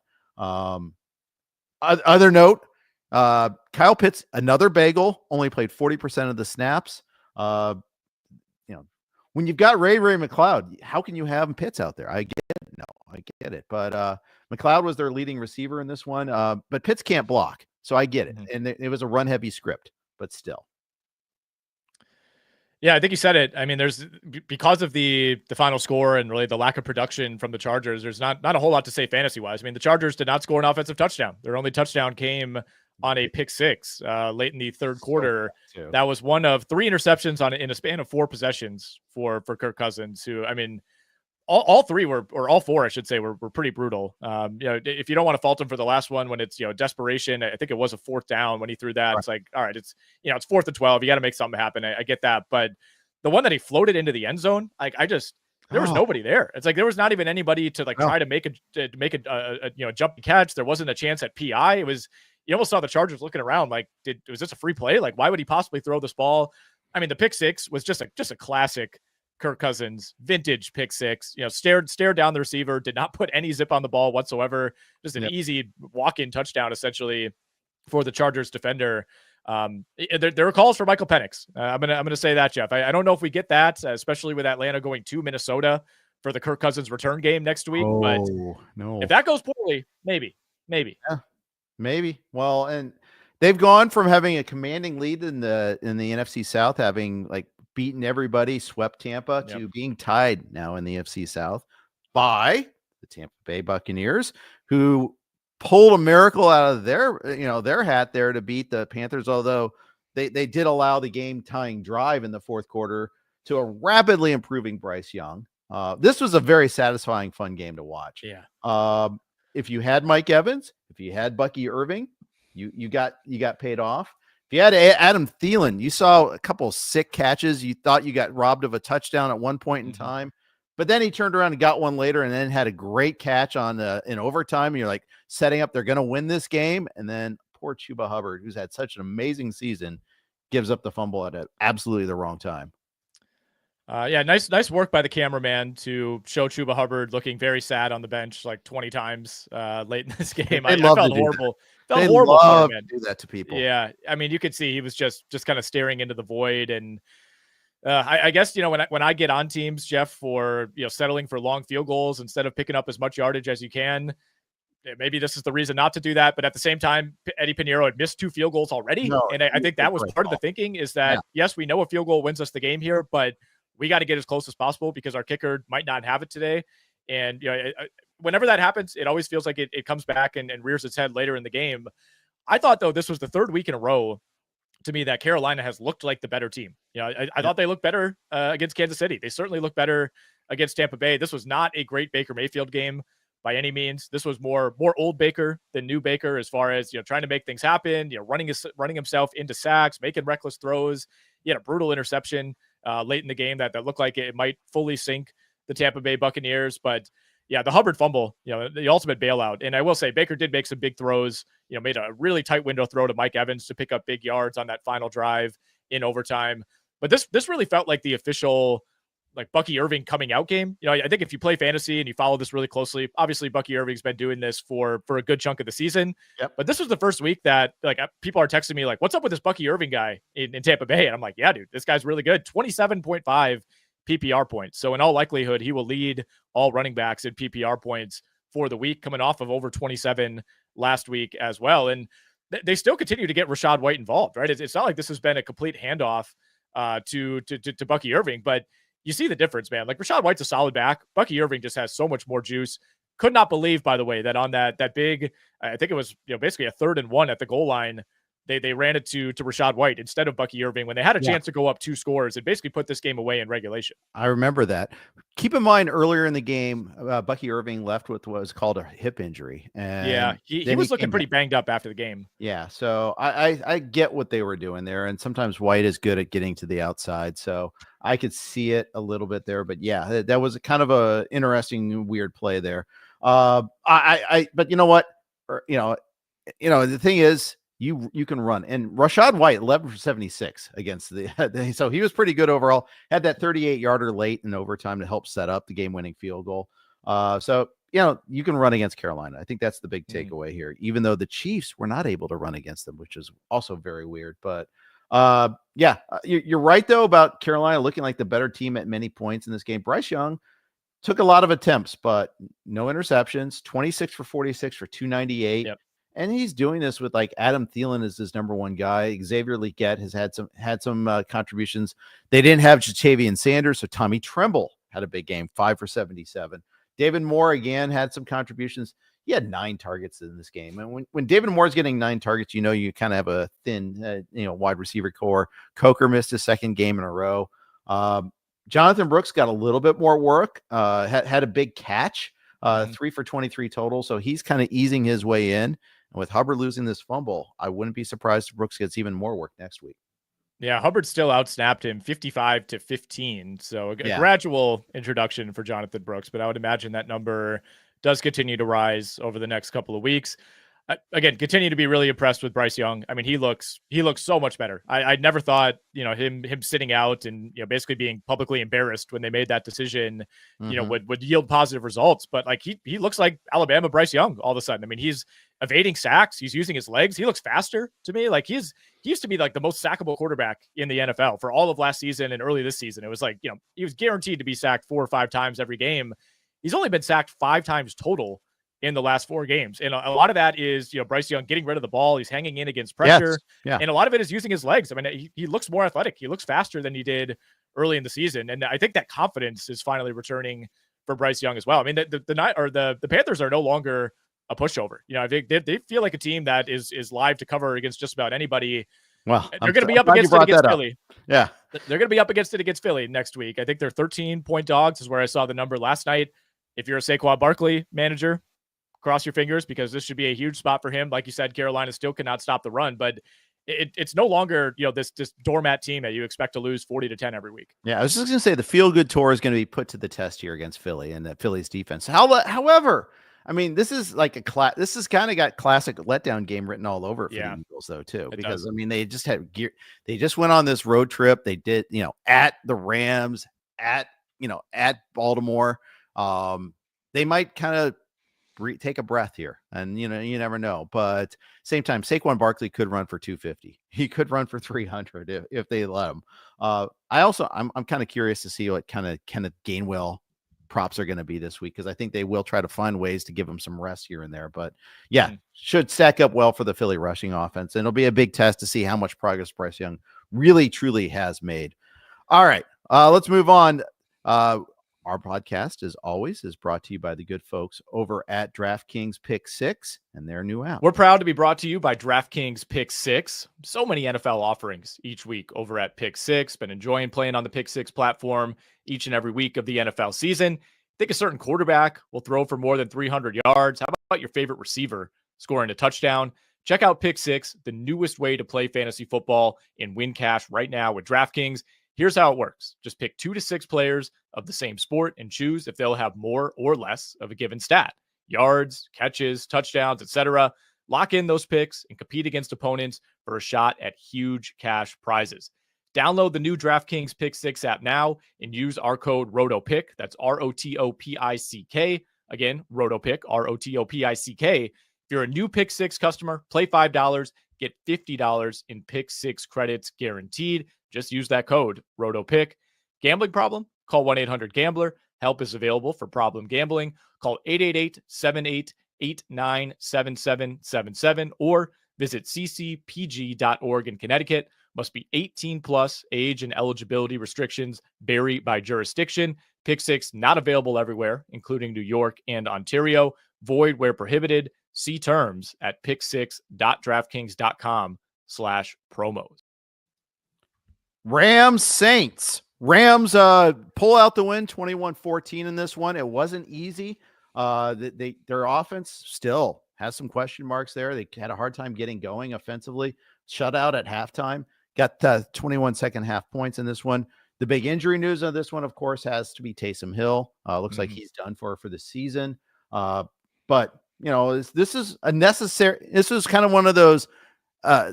[SPEAKER 1] Other note, Kyle Pitts, another bagel, only played 40% of the snaps. When you've got Ray McLeod, how can you have Pitts out there? I get it. But McLeod was their leading receiver in this one. But Pitts can't block, so I get it. And it was a run heavy script, but still.
[SPEAKER 2] Yeah, I think you said it. I mean, because of the final score and really the lack of production from the Chargers, there's not a whole lot to say fantasy wise. I mean, the Chargers did not score an offensive touchdown. Their only touchdown came on a pick 6 late in the third quarter. That was one of 3 interceptions in a span of 4 possessions for Kirk Cousins, who, I mean, all 3 or all 4, I should say, were pretty brutal. If you don't want to fault him for the last one, when it's, desperation, I think it was a 4th down when he threw that. Right. It's like, all right, it's 4th and 12. You got to make something happen. I get that. But the one that he floated into the end zone, there was nobody there. It's like, there was not even anybody to try to make a jump and catch. There wasn't a chance at PI. It was, you almost saw the Chargers looking around like, was this a free play? Like, why would he possibly throw this ball? I mean, the pick 6 was just a classic Kirk Cousins vintage pick 6. Stared down the receiver, did not put any zip on the ball whatsoever. Just an easy walk-in touchdown, essentially, for the Chargers defender. There were calls for Michael Penix. I'm gonna say that, Jeff. I don't know if we get that, especially with Atlanta going to Minnesota for the Kirk Cousins return game next week. But if that goes poorly, maybe. Yeah.
[SPEAKER 1] Maybe. Well, and they've gone from having a commanding lead in the NFC South, having beaten everybody, swept Tampa, to being tied now in the NFC South by the Tampa Bay Buccaneers, who pulled a miracle out of their hat there to beat the Panthers, although they did allow the game tying drive in the fourth quarter to a rapidly improving Bryce Young. This was a very satisfying, fun game to watch.
[SPEAKER 2] Yeah.
[SPEAKER 1] If you had Mike Evans, if you had Bucky Irving, you got paid off. If you had Adam Thielen, you saw a couple of sick catches. You thought you got robbed of a touchdown at one point in time, but then he turned around and got one later, and then had a great catch on in overtime. And you're like setting up, they're going to win this game, and then poor Chuba Hubbard, who's had such an amazing season, gives up the fumble at absolutely the wrong time.
[SPEAKER 2] Yeah, nice work by the cameraman to show Chuba Hubbard looking very sad on the bench like 20 times late in this game. I felt horrible. Felt horrible.
[SPEAKER 1] Love to do that to people.
[SPEAKER 2] Yeah, I mean, you could see he was just kind of staring into the void. And I guess, when I get on teams, Jeff, for settling for long field goals instead of picking up as much yardage as you can, maybe this is the reason not to do that. But at the same time, Eddie Pinheiro had missed 2 field goals already, and I think that was part of the thinking, is that yes, we know a field goal wins us the game here, but we got to get as close as possible because our kicker might not have it today. And, whenever that happens, it always feels like it comes back and rears its head later in the game. I thought, though, this was the 3rd week in a row to me that Carolina has looked like the better team. I thought they looked better against Kansas City. They certainly looked better against Tampa Bay. This was not a great Baker Mayfield game by any means. This was more old Baker than new Baker, as far as, trying to make things happen, running himself into sacks, making reckless throws. He had a brutal interception late in the game that looked like it might fully sink the Tampa Bay Buccaneers. But yeah, the Hubbard fumble, the ultimate bailout. And I will say Baker did make some big throws, made a really tight window throw to Mike Evans to pick up big yards on that final drive in overtime. But this really felt like the official, like, Bucky Irving coming out game. I think if you play fantasy and you follow this really closely, obviously Bucky Irving's been doing this for a good chunk of the season.
[SPEAKER 1] Yep.
[SPEAKER 2] But this was the first week that, like, people are texting me like, what's up with this Bucky Irving guy in Tampa Bay? And I'm like, yeah, dude, this guy's really good. 27.5 PPR points. So in all likelihood, he will lead all running backs in PPR points for the week, coming off of over 27 last week as well. And they still continue to get Rachaad White involved, right? It's not like this has been a complete handoff to Bucky Irving, but you see the difference, man. Like, Rachaad White's a solid back. Bucky Irving just has so much more juice. Could not believe, by the way, that on that big, I think it was basically a 3rd and 1 at the goal line, they ran it to Rachaad White instead of Bucky Irving when they had a chance to go up 2 scores and basically put this game away in regulation.
[SPEAKER 1] I remember that. Keep in mind, earlier in the game, Bucky Irving left with what was called a hip injury. And
[SPEAKER 2] he was looking pretty banged up after the game.
[SPEAKER 1] Yeah, so I get what they were doing there, and sometimes White is good at getting to the outside, so I could see it a little bit there. But yeah, that was kind of a interesting, weird play there. But you know what? The thing is, you can run, and Rachaad White 11 for 76 against so he was pretty good overall. Had that 38-yarder late in overtime to help set up the game-winning field goal. So you can run against Carolina. I think that's the big takeaway here, even though the Chiefs were not able to run against them, which is also very weird. But you're right, though, about Carolina looking like the better team at many points in this game. Bryce Young took a lot of attempts, but no interceptions, 26 for 46 for 298.
[SPEAKER 2] Yep.
[SPEAKER 1] And he's doing this with, like, Adam Thielen as his number 1 guy. Xavier Legette has had some contributions. They didn't have Jatavian Sanders, so Tommy Tremble had a big game, 5 for 77. David Moore, again, had some contributions. He had 9 targets in this game. And when David Moore's getting 9 targets, you kind of have a thin, wide receiver core. Coker missed his 2nd game in a row. Jonathan Brooks got a little bit more work, had a big catch, 3 for 23 total. So he's kind of easing his way in. And with Hubbard losing this fumble, I wouldn't be surprised if Brooks gets even more work next week.
[SPEAKER 2] Yeah, Hubbard still outsnapped him 55-15. So a gradual introduction for Jonathan Brooks, but I would imagine that number does continue to rise over the next couple of weeks. Again, continue to be really impressed with Bryce Young. I mean, he looks so much better. I never thought, him sitting out and, basically being publicly embarrassed when they made that decision, would yield positive results. But, like, he looks like Alabama Bryce Young all of a sudden. I mean, he's evading sacks. He's using his legs. He looks faster to me. Like, he used to be like the most sackable quarterback in the NFL for all of last season and early this season. It was like, he was guaranteed to be sacked 4 or 5 times every game. He's only been sacked 5 times total in the last 4 games. And a lot of that is, Bryce Young getting rid of the ball. He's hanging in against pressure.
[SPEAKER 1] Yes. Yeah.
[SPEAKER 2] And a lot of it is using his legs. I mean, he looks more athletic. He looks faster than he did early in the season. And I think that confidence is finally returning for Bryce Young as well. I mean, the Panthers are no longer a pushover. I think they feel like a team that is live to cover against just about anybody.
[SPEAKER 1] Well,
[SPEAKER 2] they're going to be up against it against Philly.
[SPEAKER 1] Yeah.
[SPEAKER 2] They're going to be up against it against Philly next week. I think they're 13-point dogs is where I saw the number last night. If you're a Saquon Barkley manager, cross your fingers because this should be a huge spot for him. Like you said, Carolina still cannot stop the run, but it's no longer, this doormat team that you expect to lose 40-10 every week.
[SPEAKER 1] Yeah, I was just going to say the feel-good tour is going to be put to the test here against Philly and the Philly's defense. However, I mean, this is like this has kind of got classic letdown game written all over it for the Eagles, though, too, because I mean, they just had gear. They just went on this road trip. They did, at the Rams, at Baltimore. They might kind of take a breath here, and you never know. But same time, Saquon Barkley could run for 250. He could run for 300 if they let him. I'm kind of curious to see what kind of Gainwell props are going to be this week, because I think they will try to find ways to give him some rest here and there. But yeah, should stack up well for the Philly rushing offense, and it'll be a big test to see how much progress Bryce Young really truly has made. All right, let's move on. Our podcast, as always, is brought to you by the good folks over at DraftKings Pick6 and their new app.
[SPEAKER 2] We're proud to be brought to you by DraftKings Pick6. So many NFL offerings each week over at Pick6. Been enjoying playing on the Pick6 platform each and every week of the NFL season. Think a certain quarterback will throw for more than 300 yards. How about your favorite receiver scoring a touchdown? Check out Pick6, the newest way to play fantasy football and win cash right now with DraftKings. Here's how it works. Just pick 2 to 6 players of the same sport and choose if they'll have more or less of a given stat. Yards, catches, touchdowns, etc. Lock in those picks and compete against opponents for a shot at huge cash prizes. Download the new DraftKings Pick6 app now and use our code ROTOPICK. That's ROTOPICK. Again, ROTOPICK, ROTOPICK. If you're a new Pick6 customer, play $5, get $50 in Pick6 credits guaranteed. Just use that code, ROTOPICK. Gambling problem? Call 1-800-GAMBLER. Help is available for problem gambling. Call 888-78-89-7777 or visit ccpg.org in Connecticut. Must be 18 plus. Age and eligibility restrictions vary by jurisdiction. Pick6 not available everywhere, including New York and Ontario. Void where prohibited. See terms at pick6.draftkings.com/promos.
[SPEAKER 1] Rams Saints. Rams pull out the win 21-14 in this one. It wasn't easy. Their offense still has some question marks there. They had a hard time getting going offensively. Shut out at halftime. Got 21 second half points in this one. The big injury news on this one, of course, has to be Taysom Hill. Looks like he's done for the season. But this is a necessary. This is kind of one of those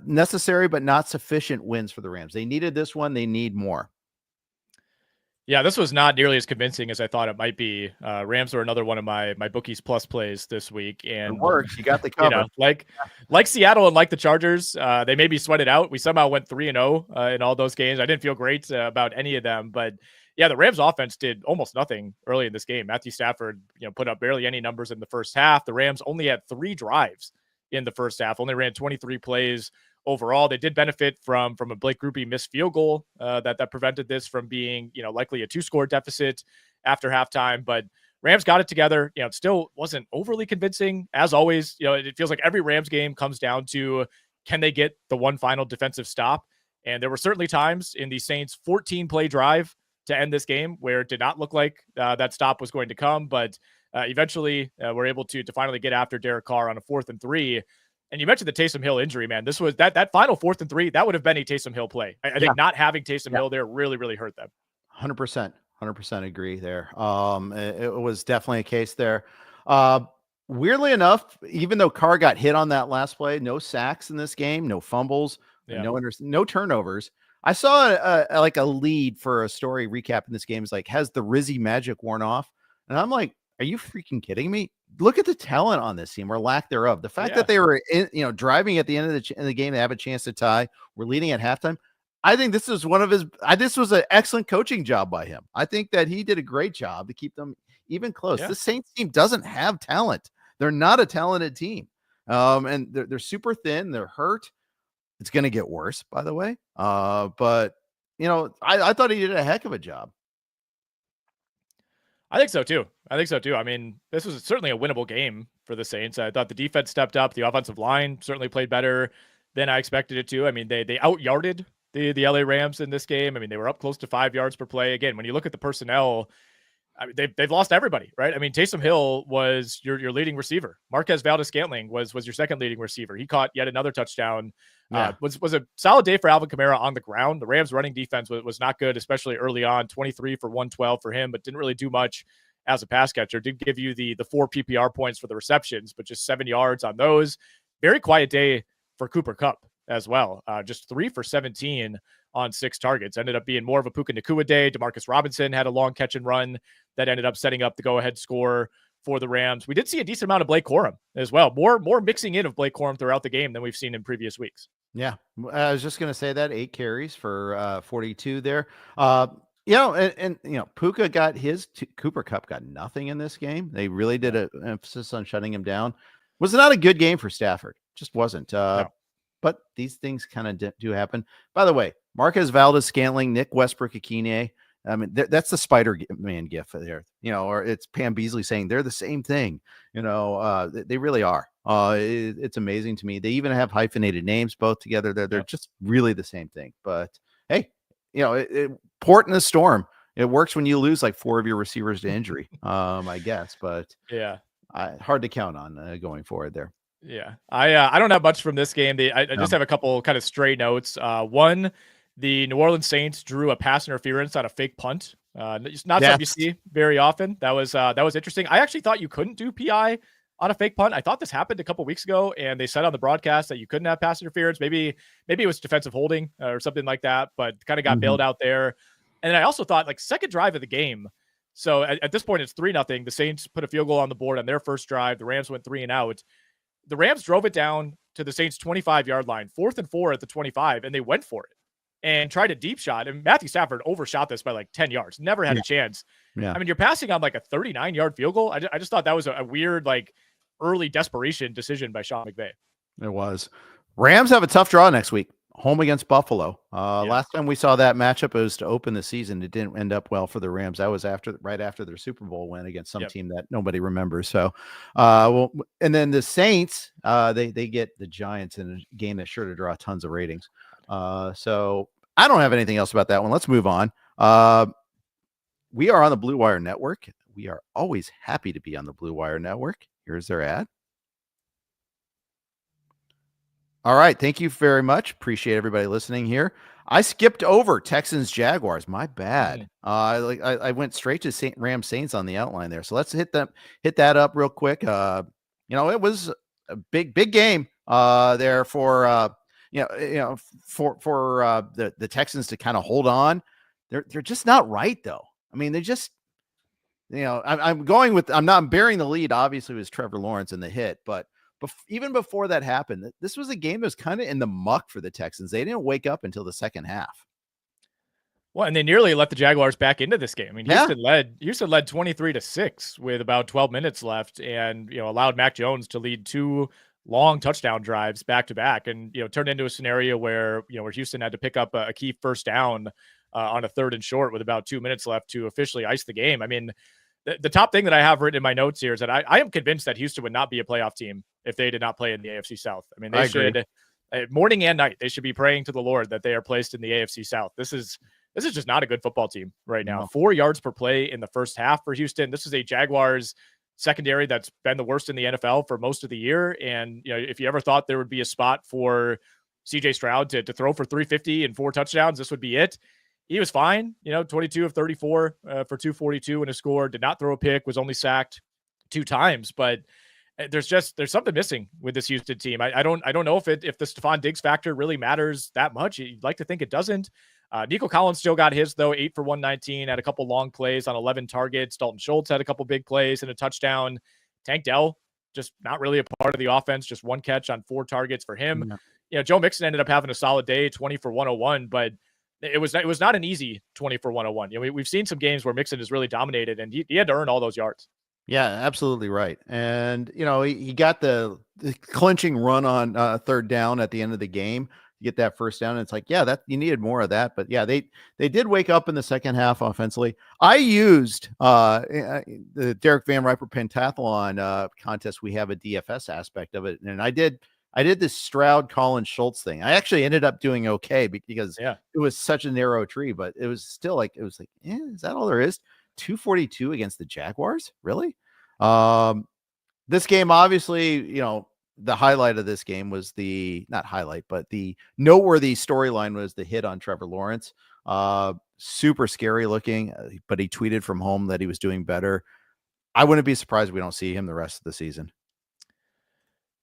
[SPEAKER 1] necessary but not sufficient wins for the Rams. They needed this one. They need more.
[SPEAKER 2] Yeah, this was not nearly as convincing as I thought it might be. Rams are another one of my bookies plus plays this week, and
[SPEAKER 1] it works. You got the cover.
[SPEAKER 2] Like Seattle and like the Chargers, they maybe sweated out. We somehow went 3-0 in all those games. I didn't feel great about any of them, but yeah, the Rams offense did almost nothing early in this game. Matthew Stafford, put up barely any numbers in the first half. The Rams only had 3 drives in the first half, only ran 23 plays overall. They did benefit from a Blake Grupe missed field goal that prevented this from being, likely a 2-score deficit after halftime. But Rams got it together. It still wasn't overly convincing. As always, it feels like every Rams game comes down to, can they get the one final defensive stop? And there were certainly times in the Saints' 14-play drive to end this game where it did not look like that stop was going to come. But eventually we're able to finally get after Derek Carr on a 4th and 3. And you mentioned the Taysom Hill injury, man. This was that final 4th and 3. That would have been a Taysom Hill play. I think not having Taysom Hill there really, really hurt them.
[SPEAKER 1] 100% agree there. It was definitely a case there. Weirdly enough, even though Carr got hit on that last play, no sacks in this game, no fumbles, no turnovers. I saw a lead for a story recapping this game. Is like, has the Rizzy magic worn off? And I'm like, are you freaking kidding me? Look at the talent on this team, or lack thereof. The fact that they were driving at the end of the game, they have a chance to tie. We're leading at halftime. I think this is this was an excellent coaching job by him. I think that he did a great job to keep them even close. The Saints team doesn't have talent. They're not a talented team. And they're super thin. They're hurt. It's going to get worse, by the way. But I thought he did a heck of a job.
[SPEAKER 2] I think so too. I mean, this was certainly a winnable game for the Saints. I thought the defense stepped up. The offensive line certainly played better than I expected it to. I mean, they out-yarded the LA Rams in this game. I mean, they were up close to 5 yards per play. Again, when you look at the personnel, I mean, they've lost everybody, right? I mean, Taysom Hill was your leading receiver. Marquez Valdes-Scantling was your second leading receiver. He caught yet another touchdown. Was a solid day for Alvin Kamara on the ground. The Rams running defense was not good, especially early on. 23 for 112 for him, but didn't really do much as a pass catcher. Did give you the 4 PPR points for the receptions, but just 7 yards on those. Very quiet day for Cooper Kupp as well. Just 3 for 17 on 6 targets. Ended up being more of a Puka Nacua day. Demarcus Robinson had a long catch and run that ended up setting up the go-ahead score for the Rams. We did see a decent amount of Blake Corum as well. More mixing in of Blake Corum throughout the game than we've seen in previous weeks.
[SPEAKER 1] Yeah, I was just going to say that 8 carries for 42 there. And Puka got his. Cooper Kupp got nothing in this game. They really did an emphasis on shutting him down. Was not a good game for Stafford. Just wasn't. No. But these things kind of do happen. By the way, Marquez Valdes-Scantling, Nick Westbrook-Ikine. I mean, that's the Spider-Man gif there, or it's Pam Beasley saying they're the same thing. They really are. It's amazing to me. They even have hyphenated names both together. They're just really the same thing. But hey, port in a storm. It works when you lose like 4 of your receivers to injury, I guess. But
[SPEAKER 2] yeah,
[SPEAKER 1] hard to count on going forward there.
[SPEAKER 2] Yeah, I don't have much from this game. I just have a couple kind of stray notes. One, the New Orleans Saints drew a pass interference on a fake punt. It's not something you see very often. That was interesting. I actually thought you couldn't do PI on a fake punt. I thought this happened a couple weeks ago, and they said on the broadcast that you couldn't have pass interference. Maybe it was defensive holding or something like that, but kind of got bailed out there. And then I also thought, like, second drive of the game. So at this point, it's 3-0. The Saints put a field goal on the board on their first drive. The Rams went 3 and out. The Rams drove it down to the Saints' 25-yard line, 4th and 4 at the 25, and they went for it and tried a deep shot. And Matthew Stafford overshot this by like 10 yards. Never had a chance. Yeah. I mean, you're passing on like a 39-yard field goal. I just thought that was a weird, like, early desperation decision by Sean McVay.
[SPEAKER 1] It was. Rams have a tough draw next week, home against Buffalo. Last time we saw that matchup, it was to open the season. It didn't end up well for the Rams. That was right after their Super Bowl win against some team that nobody remembers. So, and then the Saints, they get the Giants in a game that's sure to draw tons of ratings. So I don't have anything else about that one. Let's move on. We are on the Blue Wire Network. We are always happy to be on the Blue Wire Network. Here's their ad. All right. Thank you very much. Appreciate everybody listening here. I skipped over Texans-Jaguars. My bad. I went straight to Rams Saints on the outline there. So let's hit that up real quick. It was a big game there for the Texans to kind of hold on. They're just not right though. I mean, they just, I'm bearing the lead. Obviously, it was Trevor Lawrence in the hit, but even before that happened, this was a game that was kind of in the muck for the Texans. They didn't wake up until the second half.
[SPEAKER 2] Well, and they nearly let the Jaguars back into this game. I mean, Houston led 23-6 with about 12 minutes left, and allowed Mac Jones to lead 2 long touchdown drives back to back, and turned into a scenario where where Houston had to pick up a key first down on a 3rd and short with about 2 minutes left to officially ice the game. I mean, the top thing that I have written in my notes here is that I am convinced that Houston would not be a playoff team if they did not play in the AFC South. I mean, they should, morning and night, they should be praying to the Lord that they are placed in the AFC South. This is just not a good football team right now. 4 yards per play in the first half for Houston. This is a Jaguars secondary that's been the worst in the NFL for most of the year. And if you ever thought there would be a spot for CJ Stroud to throw for 350 and 4 touchdowns, this would be it. He was fine, 22 of 34 for 242 and a score, did not throw a pick, was only sacked 2 times, but there's something missing with this Houston team. I don't know if the Stephon Diggs factor really matters that much. You'd like to think it doesn't. Nico Collins still got his though, 8 for 119, had a couple long plays on 11 targets. Dalton Schultz had a couple big plays and a touchdown. Tank Dell, just not really a part of the offense, just 1 catch on 4 targets for him. Joe Mixon ended up having a solid day, 20 for 101, but it was not an easy 20 for 101. We've seen some games where Mixon has really dominated, and he had to earn all those yards.
[SPEAKER 1] Yeah, absolutely right. And, he got the clinching run on 3rd down at the end of the game. get that first down. And it's like, yeah, that you needed more of that. But yeah, they did wake up in the second half offensively. I used the Derek Van Riper pentathlon contest. We have a DFS aspect of it, and I did this Stroud Collins Schultz thing. I actually ended up doing okay because it was such a narrow tree, but it was still like, is that all there is? 242 against the Jaguars? Really? This game, obviously, the highlight of this game was not highlight, but the noteworthy storyline was the hit on Trevor Lawrence. Super scary looking, but he tweeted from home that he was doing better. I wouldn't be surprised if we don't see him the rest of the season.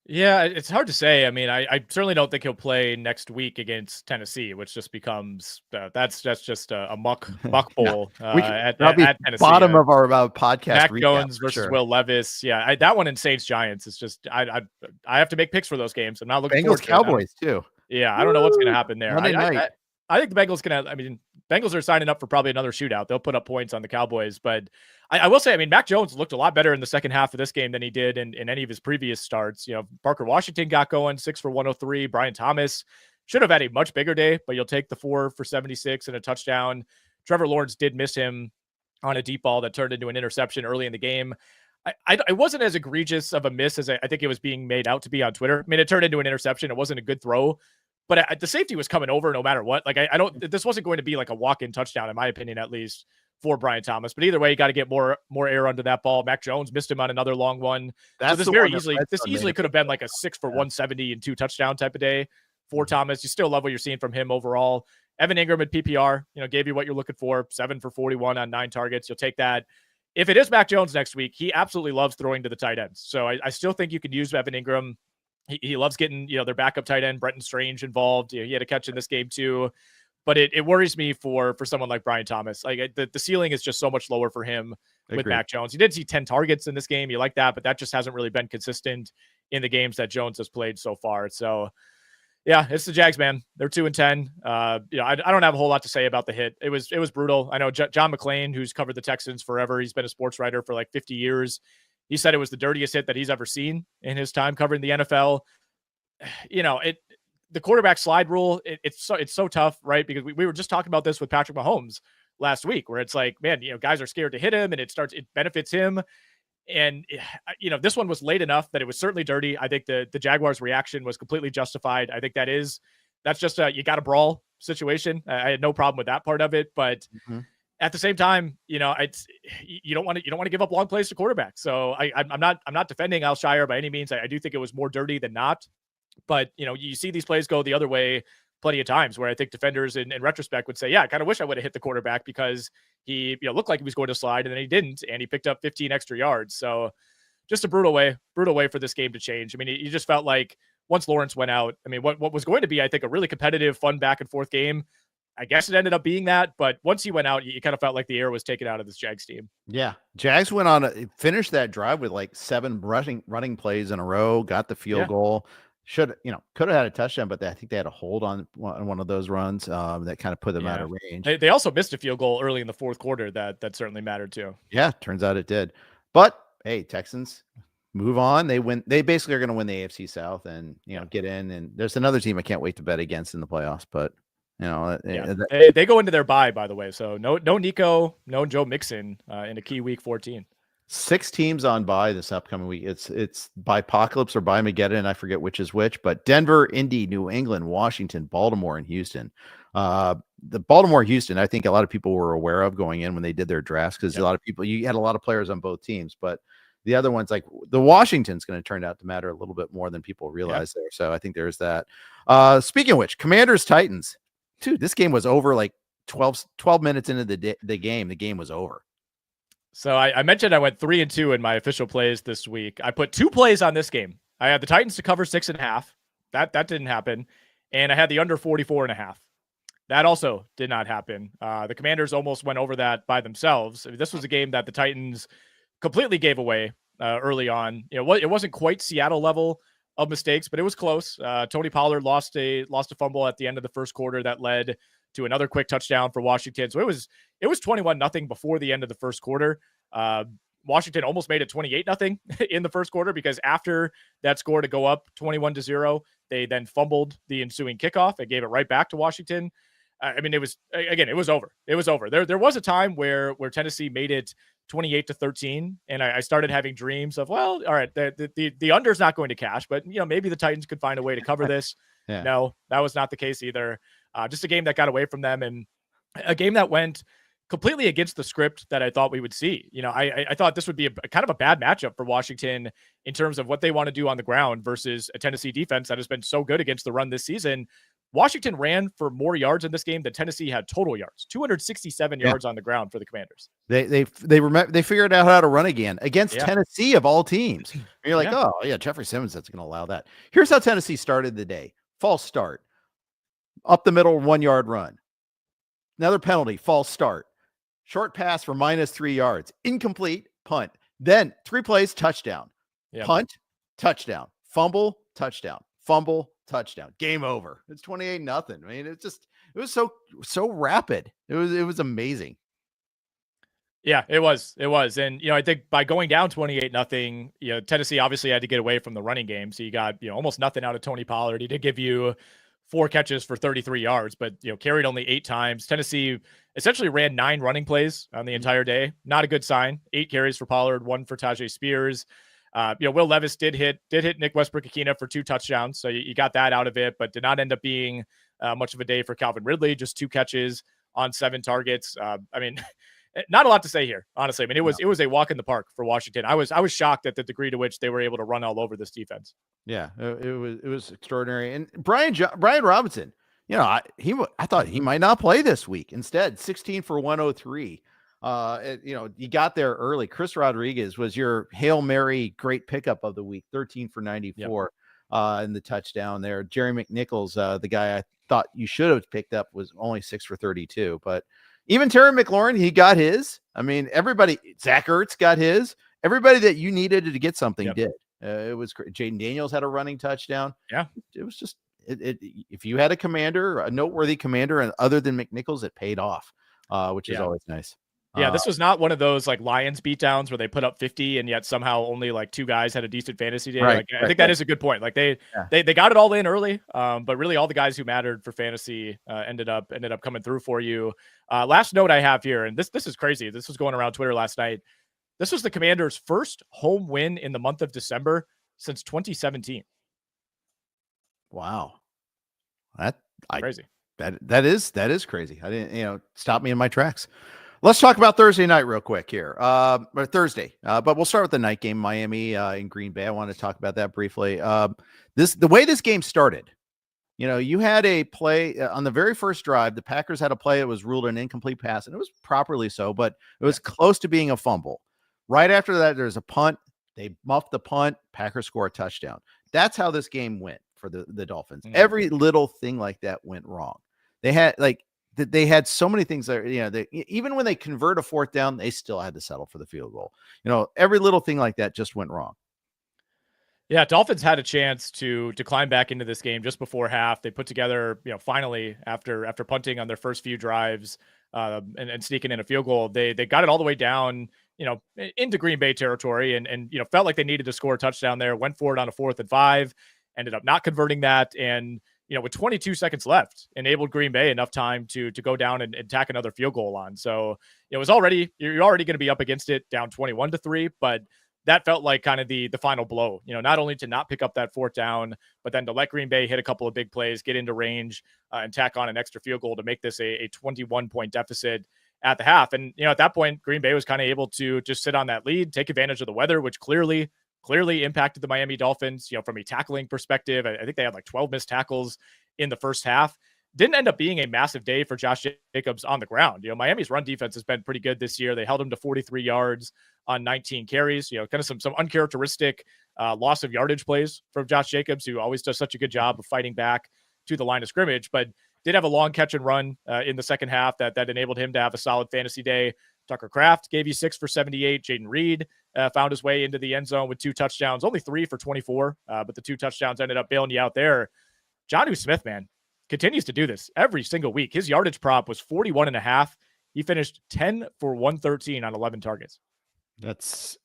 [SPEAKER 2] Yeah, it's hard to say. I mean, I certainly don't think he'll play next week against Tennessee, which just becomes that's just a muck bowl at Tennessee.
[SPEAKER 1] Bottom of our podcast.
[SPEAKER 2] Mac Jones versus Will Levis. Yeah, that one in Saints-Giants is just I have to make picks for those games. I'm not looking forward to
[SPEAKER 1] Cowboys too.
[SPEAKER 2] Yeah, I don't know what's going to happen there.
[SPEAKER 1] Monday night.
[SPEAKER 2] I think the Bengals Bengals are signing up for probably another shootout. They'll put up points on the Cowboys, but I will say, Mac Jones looked a lot better in the second half of this game than he did in any of his previous starts. Parker Washington got going 6 for 103. Brian Thomas should have had a much bigger day, but you'll take the 4 for 76 and a touchdown. Trevor Lawrence did miss him on a deep ball that turned into an interception early in the game. I wasn't as egregious of a miss as I think it was being made out to be on Twitter. It turned into an interception. It wasn't a good throw. But the safety was coming over no matter what. Like, I don't, this wasn't going to be like a walk-in touchdown, in my opinion, at least for Brian Thomas. But either way, you got to get more air under that ball. Mac Jones missed him on another long one. This easily could have been like a 6 for 170 and 2 touchdown type of day for Thomas. You still love what you're seeing from him overall. Evan Ingram at PPR, gave you what you're looking for. 7 for 41 on 9 targets. You'll take that. If it is Mac Jones next week, he absolutely loves throwing to the tight ends. So I still think you can use Evan Ingram. He loves getting, their backup tight end, Brenton Strange, involved. He had a catch in this game too. But it worries me for someone like Brian Thomas. Like the ceiling is just so much lower for him with Mac Jones. He did see 10 targets in this game. You like that, but that just hasn't really been consistent in the games that Jones has played so far. So yeah, it's the Jags, man. They're 2-10. I don't have a whole lot to say about the hit. It was brutal. I know John McClain, who's covered the Texans forever. He's been a sports writer for like 50 years. He said it was the dirtiest hit that he's ever seen in his time covering the NFL. The quarterback slide rule, it's so tough, right? Because we were just talking about this with Patrick Mahomes last week, where it's like, man, guys are scared to hit him and it benefits him. And, this one was late enough that it was certainly dirty. I think the Jaguars' reaction was completely justified. I think that's just you got a brawl situation. I had no problem with that part of it, but at the same time, you don't want to give up long plays to quarterbacks. So I'm not defending Alshire by any means. I do think it was more dirty than not, but you see these plays go the other way plenty of times where I think defenders in retrospect would say, yeah, I kind of wish I would have hit the quarterback because he looked like he was going to slide and then he didn't, and he picked up 15 extra yards. So just a brutal way for this game to change. You just felt like once Lawrence went out, what was going to be, I think, a really competitive, fun back and forth game, I guess it ended up being that, but once he went out, you kind of felt like the air was taken out of this Jags team. Yeah.
[SPEAKER 1] Jags finished that drive with like 7 running plays in a row, got the field goal. Could have had a touchdown, but I think they had a hold on one of those runs that kind of put them out of range.
[SPEAKER 2] They also missed a field goal early in the fourth quarter that certainly mattered too.
[SPEAKER 1] Yeah, turns out it did. But hey, Texans move on. They win. They basically are going to win the AFC South and get in. And there's another team I can't wait to bet against in the playoffs, but.
[SPEAKER 2] They go into their bye, by the way. So no Nico, no Joe Mixon in a key week 14.
[SPEAKER 1] 6 teams on bye this upcoming week. It's by apocalypse or by Mageddon. I forget which is which, but Denver, Indy, New England, Washington, Baltimore, and Houston. The Baltimore, Houston, I think a lot of people were aware of going in when they did their drafts because a lot of people, you had a lot of players on both teams, but the other ones, like the Washington's going to turn out to matter a little bit more than people realize there. So I think there's that. Speaking of which, Commanders, Titans. Dude, this game was over like 12 minutes into the game. The game was over.
[SPEAKER 2] So I mentioned I went 3-2 in my official plays this week. I put 2 plays on this game. I had the Titans to cover 6.5. That didn't happen. And I had the under 44.5. That also did not happen. The Commanders almost went over that by themselves. This was a game that the Titans completely gave away early on. It wasn't quite Seattle level of mistakes, but it was close. Tony Pollard lost a fumble at the end of the first quarter that led to another quick touchdown for Washington. So it was 21-0 before the end of the first quarter. Washington almost made it 28-0 in the first quarter, because after that score to go up 21-0, they then fumbled the ensuing kickoff and gave it right back to Washington. I mean, it was over. It was over. There was a time where Tennessee made it 28-13, and I started having dreams of, well, all right, the under's not going to cash, but maybe the Titans could find a way to cover this.
[SPEAKER 1] Yeah.
[SPEAKER 2] No, that was not the case either. Just a game that got away from them, and a game that went completely against the script that I thought we would see. I thought this would be a kind of a bad matchup for Washington in terms of what they want to do on the ground versus a Tennessee defense that has been so good against the run this season. Washington ran for more yards in this game than Tennessee had total yards, 267 yards on the ground for the Commanders.
[SPEAKER 1] They figured out how to run again against Tennessee of all teams. And you're like, oh yeah, Jeffrey Simmons, that's going to allow that. Here's how Tennessee started the day. False start. Up the middle, 1 yard run. Another penalty, false start. Short pass for -3 yards. Incomplete, punt. Then 3 plays, touchdown. Punt, touchdown. Fumble, touchdown. Fumble, touchdown. Game over. It's 28-0. I mean, it was so rapid. It was amazing.
[SPEAKER 2] Yeah, it was. And, I think by going down 28-0, Tennessee obviously had to get away from the running game. So you got, almost nothing out of Tony Pollard. He did give you 4 catches for 33 yards, but, carried only 8 times. Tennessee essentially ran 9 running plays on the entire day. Not a good sign. 8 carries for Pollard, 1 for Tajay Spears. Will Levis did hit Nick Westbrook-Ikhine for 2 touchdowns. So you got that out of it, but did not end up being much of a day for Calvin Ridley. Just 2 catches on 7 targets. I mean, not a lot to say here, honestly. I mean, it was a walk in the park for Washington. I was shocked at the degree to which they were able to run all over this defense.
[SPEAKER 1] Yeah, it was extraordinary. And Brian Robinson, I thought he might not play this week. Instead, 16 for 103. You got there early. Chris Rodriguez was your Hail Mary great pickup of the week, 13 for 94 in the touchdown there. Jerry McNichols, the guy I thought you should have picked up, was only 6 for 32. But even Terry McLaurin, he got his. I mean, everybody, Zach Ertz got his. Everybody that you needed to get something did. It was great. Jaden Daniels had a running touchdown.
[SPEAKER 2] Yeah.
[SPEAKER 1] It was just, if you had a noteworthy commander, and other than McNichols, it paid off, which is always nice.
[SPEAKER 2] Yeah, this was not one of those like Lions beatdowns where they put up 50 and yet somehow only like 2 guys had a decent fantasy day. I think that is a good point. Like they got it all in early, but really all the guys who mattered for fantasy ended up coming through for you. Last note I have here, and this is crazy. This was going around Twitter last night. This was the Commanders' first home win in the month of December since 2017.
[SPEAKER 1] Wow,
[SPEAKER 2] crazy.
[SPEAKER 1] That is crazy. I didn't, stop me in my tracks. Let's talk about Thursday night real quick here, or Thursday. But we'll start with the night game, Miami in Green Bay. I want to talk about that briefly. The way this game started, you had a play on the very first drive. The Packers had a play that was ruled an incomplete pass, and it was properly so, but it was close to being a fumble. Right after that, there's a punt. They muffed the punt. Packers score a touchdown. That's how this game went for the Dolphins. Every little thing like that went wrong. They had so many things that, even when they convert a 4th down, they still had to settle for the field goal. Every little thing like that just went wrong.
[SPEAKER 2] Yeah, Dolphins had a chance to climb back into this game just before half. They put together, finally after punting on their first few drives and sneaking in a field goal, they got it all the way down, into Green Bay territory and felt like they needed to score a touchdown there. Went for it on a 4th and 5, ended up not converting that, and with 22 seconds left, enabled Green Bay enough time to go down and tack another field goal on. So you're already going to be up against it, down 21-3, but that felt like kind of the final blow, not only to not pick up that 4th down, but then to let Green Bay hit a couple of big plays, get into range and tack on an extra field goal to make this a 21-point deficit at the half. And, at that point, Green Bay was kind of able to just sit on that lead, take advantage of the weather, which clearly impacted the Miami Dolphins, from a tackling perspective. I think they had like 12 missed tackles in the first half. Didn't end up being a massive day for Josh Jacobs on the ground. Miami's run defense has been pretty good this year. They held him to 43 yards on 19 carries, kind of some uncharacteristic loss of yardage plays from Josh Jacobs, who always does such a good job of fighting back to the line of scrimmage, but did have a long catch and run in the second half that enabled him to have a solid fantasy day. Tucker Kraft gave you 6 for 78. Jaden Reed found his way into the end zone with 2 touchdowns, only 3 for 24, but the 2 touchdowns ended up bailing you out there. Jonnu Smith, man, continues to do this every single week. His yardage prop was 41.5. He finished 10 for 113 on 11 targets.
[SPEAKER 1] That's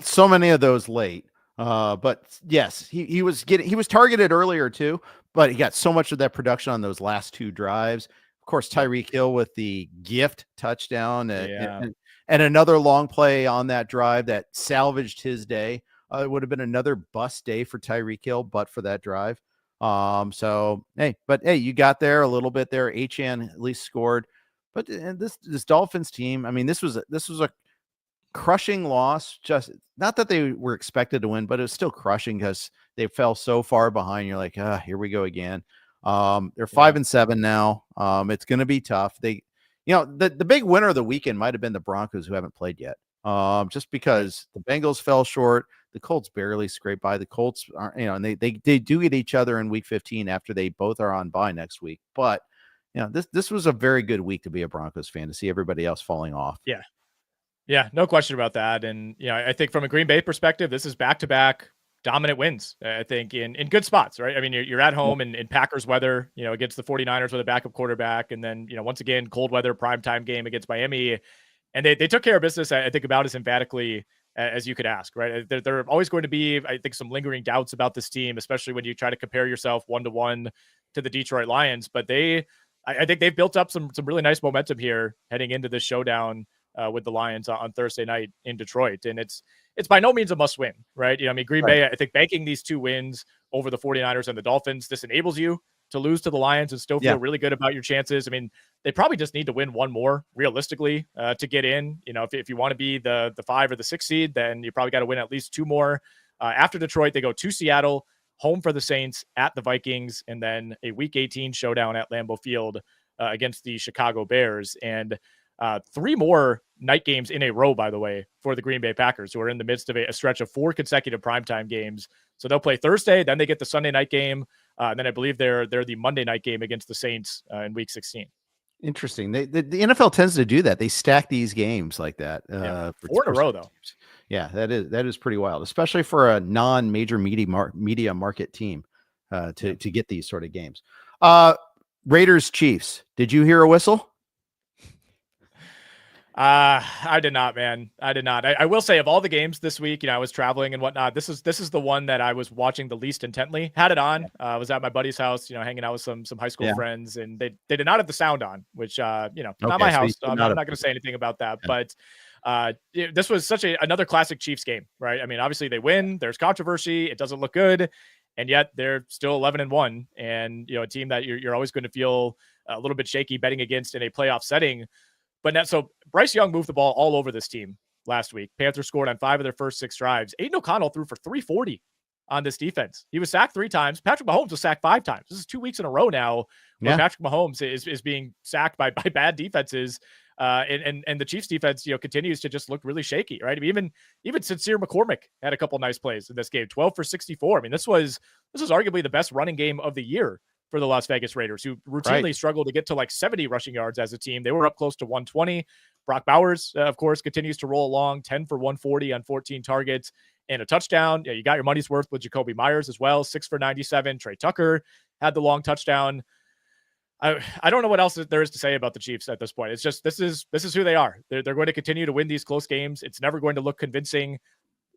[SPEAKER 1] so many of those late. But yes, he was targeted earlier too, but he got so much of that production on those last 2 drives. Of course, Tyreek Hill with the gift touchdown and another long play on that drive that salvaged his day. It would have been another bust day for Tyreek Hill, but for that drive. So hey, you got there a little bit there. Achane at least scored, but this Dolphins team, I mean, this was a crushing loss. Just not that they were expected to win, but it was still crushing because they fell so far behind. You're like, here we go again. They're 5-7 now. It's going to be tough. The big winner of the weekend might have been the Broncos, who haven't played yet. Just because the Bengals fell short, the Colts barely scraped by. The Colts are, and they do get each other in week 15 after they both are on bye next week. But this was a very good week to be a Broncos fan, to see everybody else falling off.
[SPEAKER 2] Yeah, no question about that. And, I think from a Green Bay perspective, this is back-to-back dominant wins, I think, in good spots, right? I mean, you're at home in Packers weather, against the 49ers with a backup quarterback. And then, once again, cold weather primetime game against Miami. And they took care of business, I think, about as emphatically as you could ask, right? There are always going to be, I think, some lingering doubts about this team, especially when you try to compare yourself 1-to-1 to the Detroit Lions. But I think they've built up some really nice momentum here heading into this showdown with the Lions on Thursday night in Detroit. And it's by no means a must win, right? Green Bay, I think, banking these 2 wins over the 49ers and the Dolphins, this enables you to lose to the Lions and still feel really good about your chances. I mean, they probably just need to win 1 more realistically to get in. If you want to be the 5 or the 6 seed, then you probably got to win at least 2 more. After Detroit, they go to Seattle, home for the Saints, at the Vikings, and then a Week 18 showdown at Lambeau Field against the Chicago Bears. And 3 more night games in a row, by the way, for the Green Bay Packers, who are in the midst of a stretch of 4 consecutive primetime games. So they'll play Thursday, then they get the Sunday night game, and then I believe they're the Monday night game against the Saints in Week 16.
[SPEAKER 1] Interesting. The NFL tends to do that. They stack these games like that.
[SPEAKER 2] 4 in a row, though.
[SPEAKER 1] Yeah, that is pretty wild, especially for a non-major media market team to get these sort of games. Raiders Chiefs. Did you hear a whistle?
[SPEAKER 2] I did not, man. I did not. I will say, of all the games this week, I was traveling and whatnot. This is the one that I was watching the least intently. Had it on. I was at my buddy's house, hanging out with some high school friends, and they did not have the sound on, which not my house. So I'm not going to say anything about that. Yeah. But this was such another classic Chiefs game, right? I mean, obviously they win. There's controversy. It doesn't look good, and yet they're still 11-1, and a team that you're always going to feel a little bit shaky betting against in a playoff setting. But now, so Bryce Young moved the ball all over this team last week. Panthers scored on 5 of their first 6 drives. Aiden O'Connell threw for 340 on this defense. He was sacked 3 times. Patrick Mahomes was sacked 5 times. This is 2 weeks in a row now where Patrick Mahomes is being sacked by bad defenses. And the Chiefs defense, continues to just look really shaky, right? I mean, even Sincere McCormick had a couple nice plays in this game, 12 for 64. I mean, this was arguably the best running game of the year for the Las Vegas Raiders, who routinely struggle to get to like 70 rushing yards as a team. They were up close to 120. Brock Bowers, of course, continues to roll along, 10 for 140 on 14 targets and a touchdown. You got your money's worth with Jacoby Myers as well, 6 for 97. Trey Tucker had the long touchdown. I don't know what else there is to say about the Chiefs at this point. It's just this is who they are. They're going to continue to win these close games. It's never going to look convincing.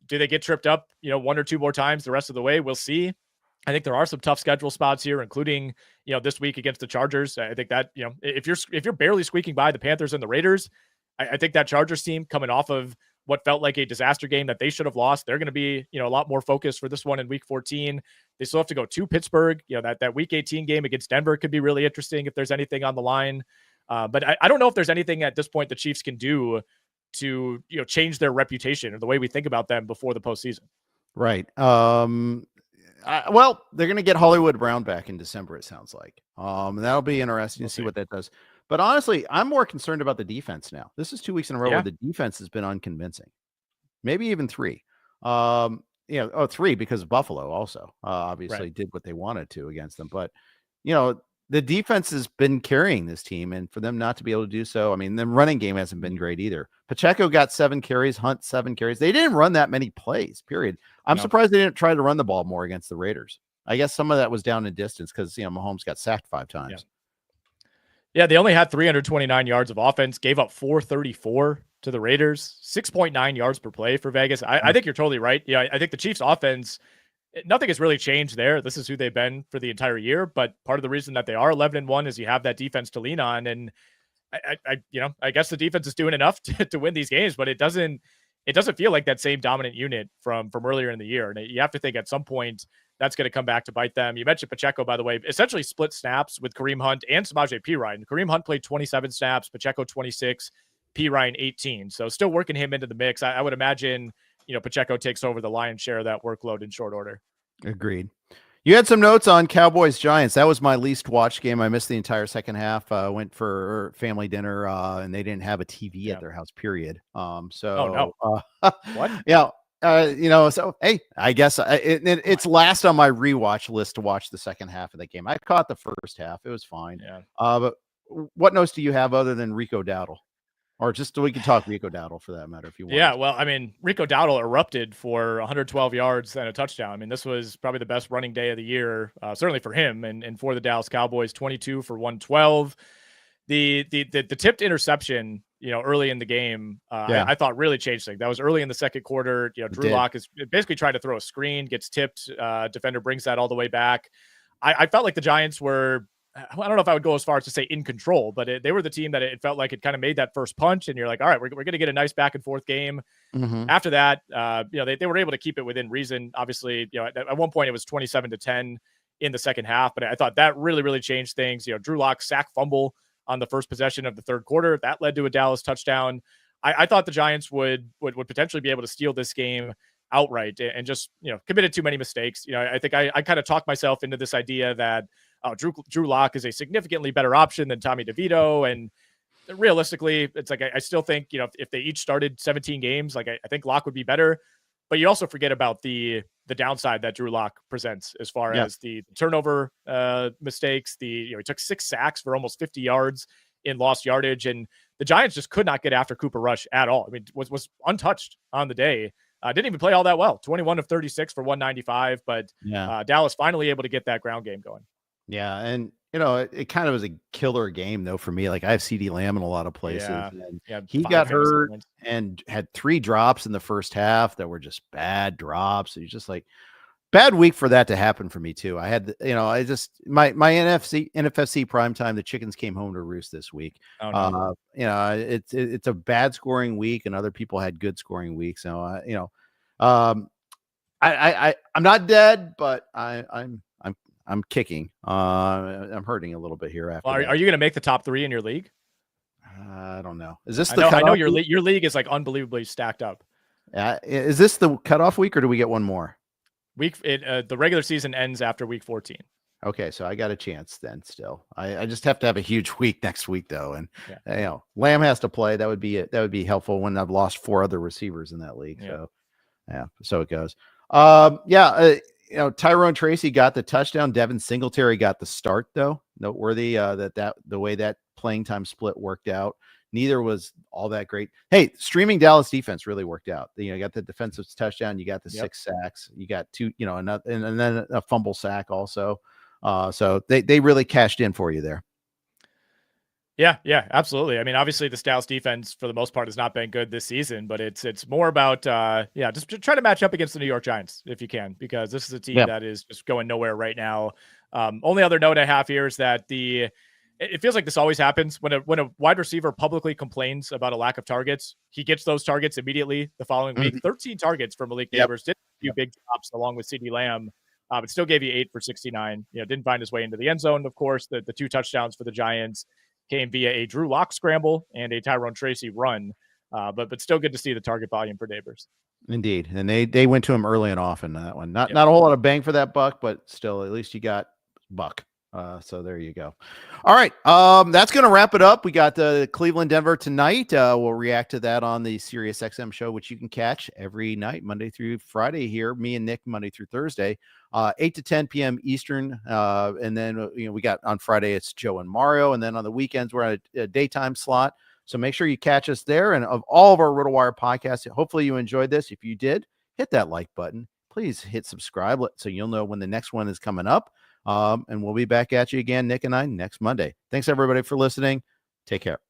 [SPEAKER 2] Do they get tripped up, 1 or 2 more times the rest of the way? We'll see. I think there are some tough schedule spots here, including, this week against the Chargers. I think that, if you're barely squeaking by the Panthers and the Raiders, I think that Chargers team, coming off of what felt like a disaster game that they should have lost, they're going to be, a lot more focused for this one in week 14. They still have to go to Pittsburgh. That week 18 game against Denver could be really interesting if there's anything on the line. But I don't know if there's anything at this point the Chiefs can do to, change their reputation or the way we think about them before the postseason.
[SPEAKER 1] Right. Well, they're going to get Hollywood Brown back in December, it sounds like. That'll be interesting to see what that does. But honestly, I'm more concerned about the defense now. This is 2 weeks in a row where the defense has been unconvincing. Maybe even 3. 3 because Buffalo also obviously did what they wanted to against them. But, the defense has been carrying this team, and for them not to be able to do so, I mean, the running game hasn't been great either. Pacheco got 7 carries, Hunt 7 carries. They didn't run that many plays, period. I'm surprised they didn't try to run the ball more against the Raiders. I guess some of that was down in distance because, Mahomes got sacked 5 times.
[SPEAKER 2] Yeah, they only had 329 yards of offense, gave up 434 to the Raiders, 6.9 yards per play for Vegas. I think you're totally right. Yeah, I think the Chiefs offense, nothing has really changed there. This is who they've been for the entire year. But part of the reason that they are 11-1 is you have that defense to lean on. And I guess the defense is doing enough to win these games, but it doesn't feel like that same dominant unit from earlier in the year. And you have to think at some point that's going to come back to bite them. You mentioned Pacheco, by the way, essentially split snaps with Kareem Hunt and Samaje Perine. Kareem Hunt played 27 snaps, Pacheco 26, Perine 18. So still working him into the mix. I would imagine, Pacheco takes over the lion's share of that workload in short order.
[SPEAKER 1] Agreed. You had some notes on Cowboys-Giants. That was my least watched game. I missed the entire second half. Went for family dinner, and they didn't have a TV at their house, period.
[SPEAKER 2] Oh, no.
[SPEAKER 1] What? Yeah. So, hey, I guess it's last on my rewatch list to watch the second half of the game. I caught the first half. It was fine.
[SPEAKER 2] Yeah.
[SPEAKER 1] But what notes do you have other than Rico Dowdle? Or just we can talk Rico Dowdle for that matter if you want.
[SPEAKER 2] Yeah, well, I mean, Rico Dowdle erupted for 112 yards and a touchdown. I mean, this was probably the best running day of the year, certainly for him and for the Dallas Cowboys. 22 for 112. The tipped interception, early in the game, I thought really changed things. That was early in the second quarter. Drew Lock is basically trying to throw a screen, gets tipped. Defender brings that all the way back. I felt like the Giants were, I don't know if I would go as far as to say in control, but they were the team that it felt like it kind of made that first punch. And you're like, all right, we're going to get a nice back and forth game.
[SPEAKER 1] Mm-hmm.
[SPEAKER 2] After that, they were able to keep it within reason. Obviously, at one point it was 27-10 in the second half, but I thought that really, really changed things. Drew Lock sack fumble on the first possession of the third quarter. That led to a Dallas touchdown. I thought the Giants would potentially be able to steal this game outright and just, committed too many mistakes. I think I kind of talked myself into this idea that Drew Lock is a significantly better option than Tommy DeVito. And realistically, it's like, I still think, if they each started 17 games, like I think Lock would be better, but you also forget about the downside that Drew Lock presents as far as the turnover mistakes. He took 6 sacks for almost 50 yards in lost yardage, and the Giants just could not get after Cooper Rush at all. I mean, was untouched on the day. Didn't even play all that well. 21 of 36 for 195, but Dallas finally able to get that ground game going.
[SPEAKER 1] Yeah, and it kind of was a killer game though for me. Like I have CD Lamb in a lot of places. And he got hurt and had 3 drops in the first half that were just bad drops. It's just like bad week for that to happen for me too. I had, my NFC primetime, the chickens came home to roost this week.
[SPEAKER 2] Oh, no.
[SPEAKER 1] It's a bad scoring week, and other people had good scoring weeks. So I'm not dead, but I'm kicking. I'm hurting a little bit here after.
[SPEAKER 2] Well, are you going to make the top 3 in your league?
[SPEAKER 1] I don't know. Is this
[SPEAKER 2] I know your league is like unbelievably stacked up.
[SPEAKER 1] Is this the cutoff week, or do we get one more?
[SPEAKER 2] The regular season ends after week 14.
[SPEAKER 1] Okay, so I got a chance then. Still, I just have to have a huge week next week though, and Lamb has to play. That would be it. That would be helpful when I've lost 4 other receivers in that league. So so it goes. Tyrone Tracy got the touchdown. Devin Singletary got the start, though. Noteworthy that the way that playing time split worked out. Neither was all that great. Hey, streaming Dallas defense really worked out. You got the defensive touchdown. You got the 6 sacks. You got 2, and then a fumble sack also. So they really cashed in for you there.
[SPEAKER 2] Yeah, absolutely. I mean, obviously the Dallas defense for the most part has not been good this season, but it's more about just try to match up against the New York Giants if you can, because this is a team that is just going nowhere right now. Only other note I have here is that it feels like this always happens when a wide receiver publicly complains about a lack of targets, he gets those targets immediately the following week. 13 targets from Malik Neighbors, did a few big drops along with CD Lamb, but still gave you 8 for 69. Didn't find his way into the end zone. Of course, the 2 touchdowns for the Giants came via a Drew Lock scramble and a Tyrone Tracy run, but still good to see the target volume for Neighbors.
[SPEAKER 1] Indeed, and they went to him early and often that one. Not a whole lot of bang for that buck, but still, at least you got buck. So there you go. All right, that's going to wrap it up. We got Cleveland, Denver tonight. We'll react to that on the SiriusXM show, which you can catch every night, Monday through Friday here. Me and Nick, Monday through Thursday, 8 to 10 p.m. Eastern. And then, we got on Friday, it's Joe and Mario. And then on the weekends, we're at a daytime slot. So make sure you catch us there. And of all of our RotoWire podcasts, hopefully you enjoyed this. If you did, hit that like button. Please hit subscribe so you'll know when the next one is coming up. And we'll be back at you again, Nick and I, next Monday. Thanks, everybody, for listening. Take care.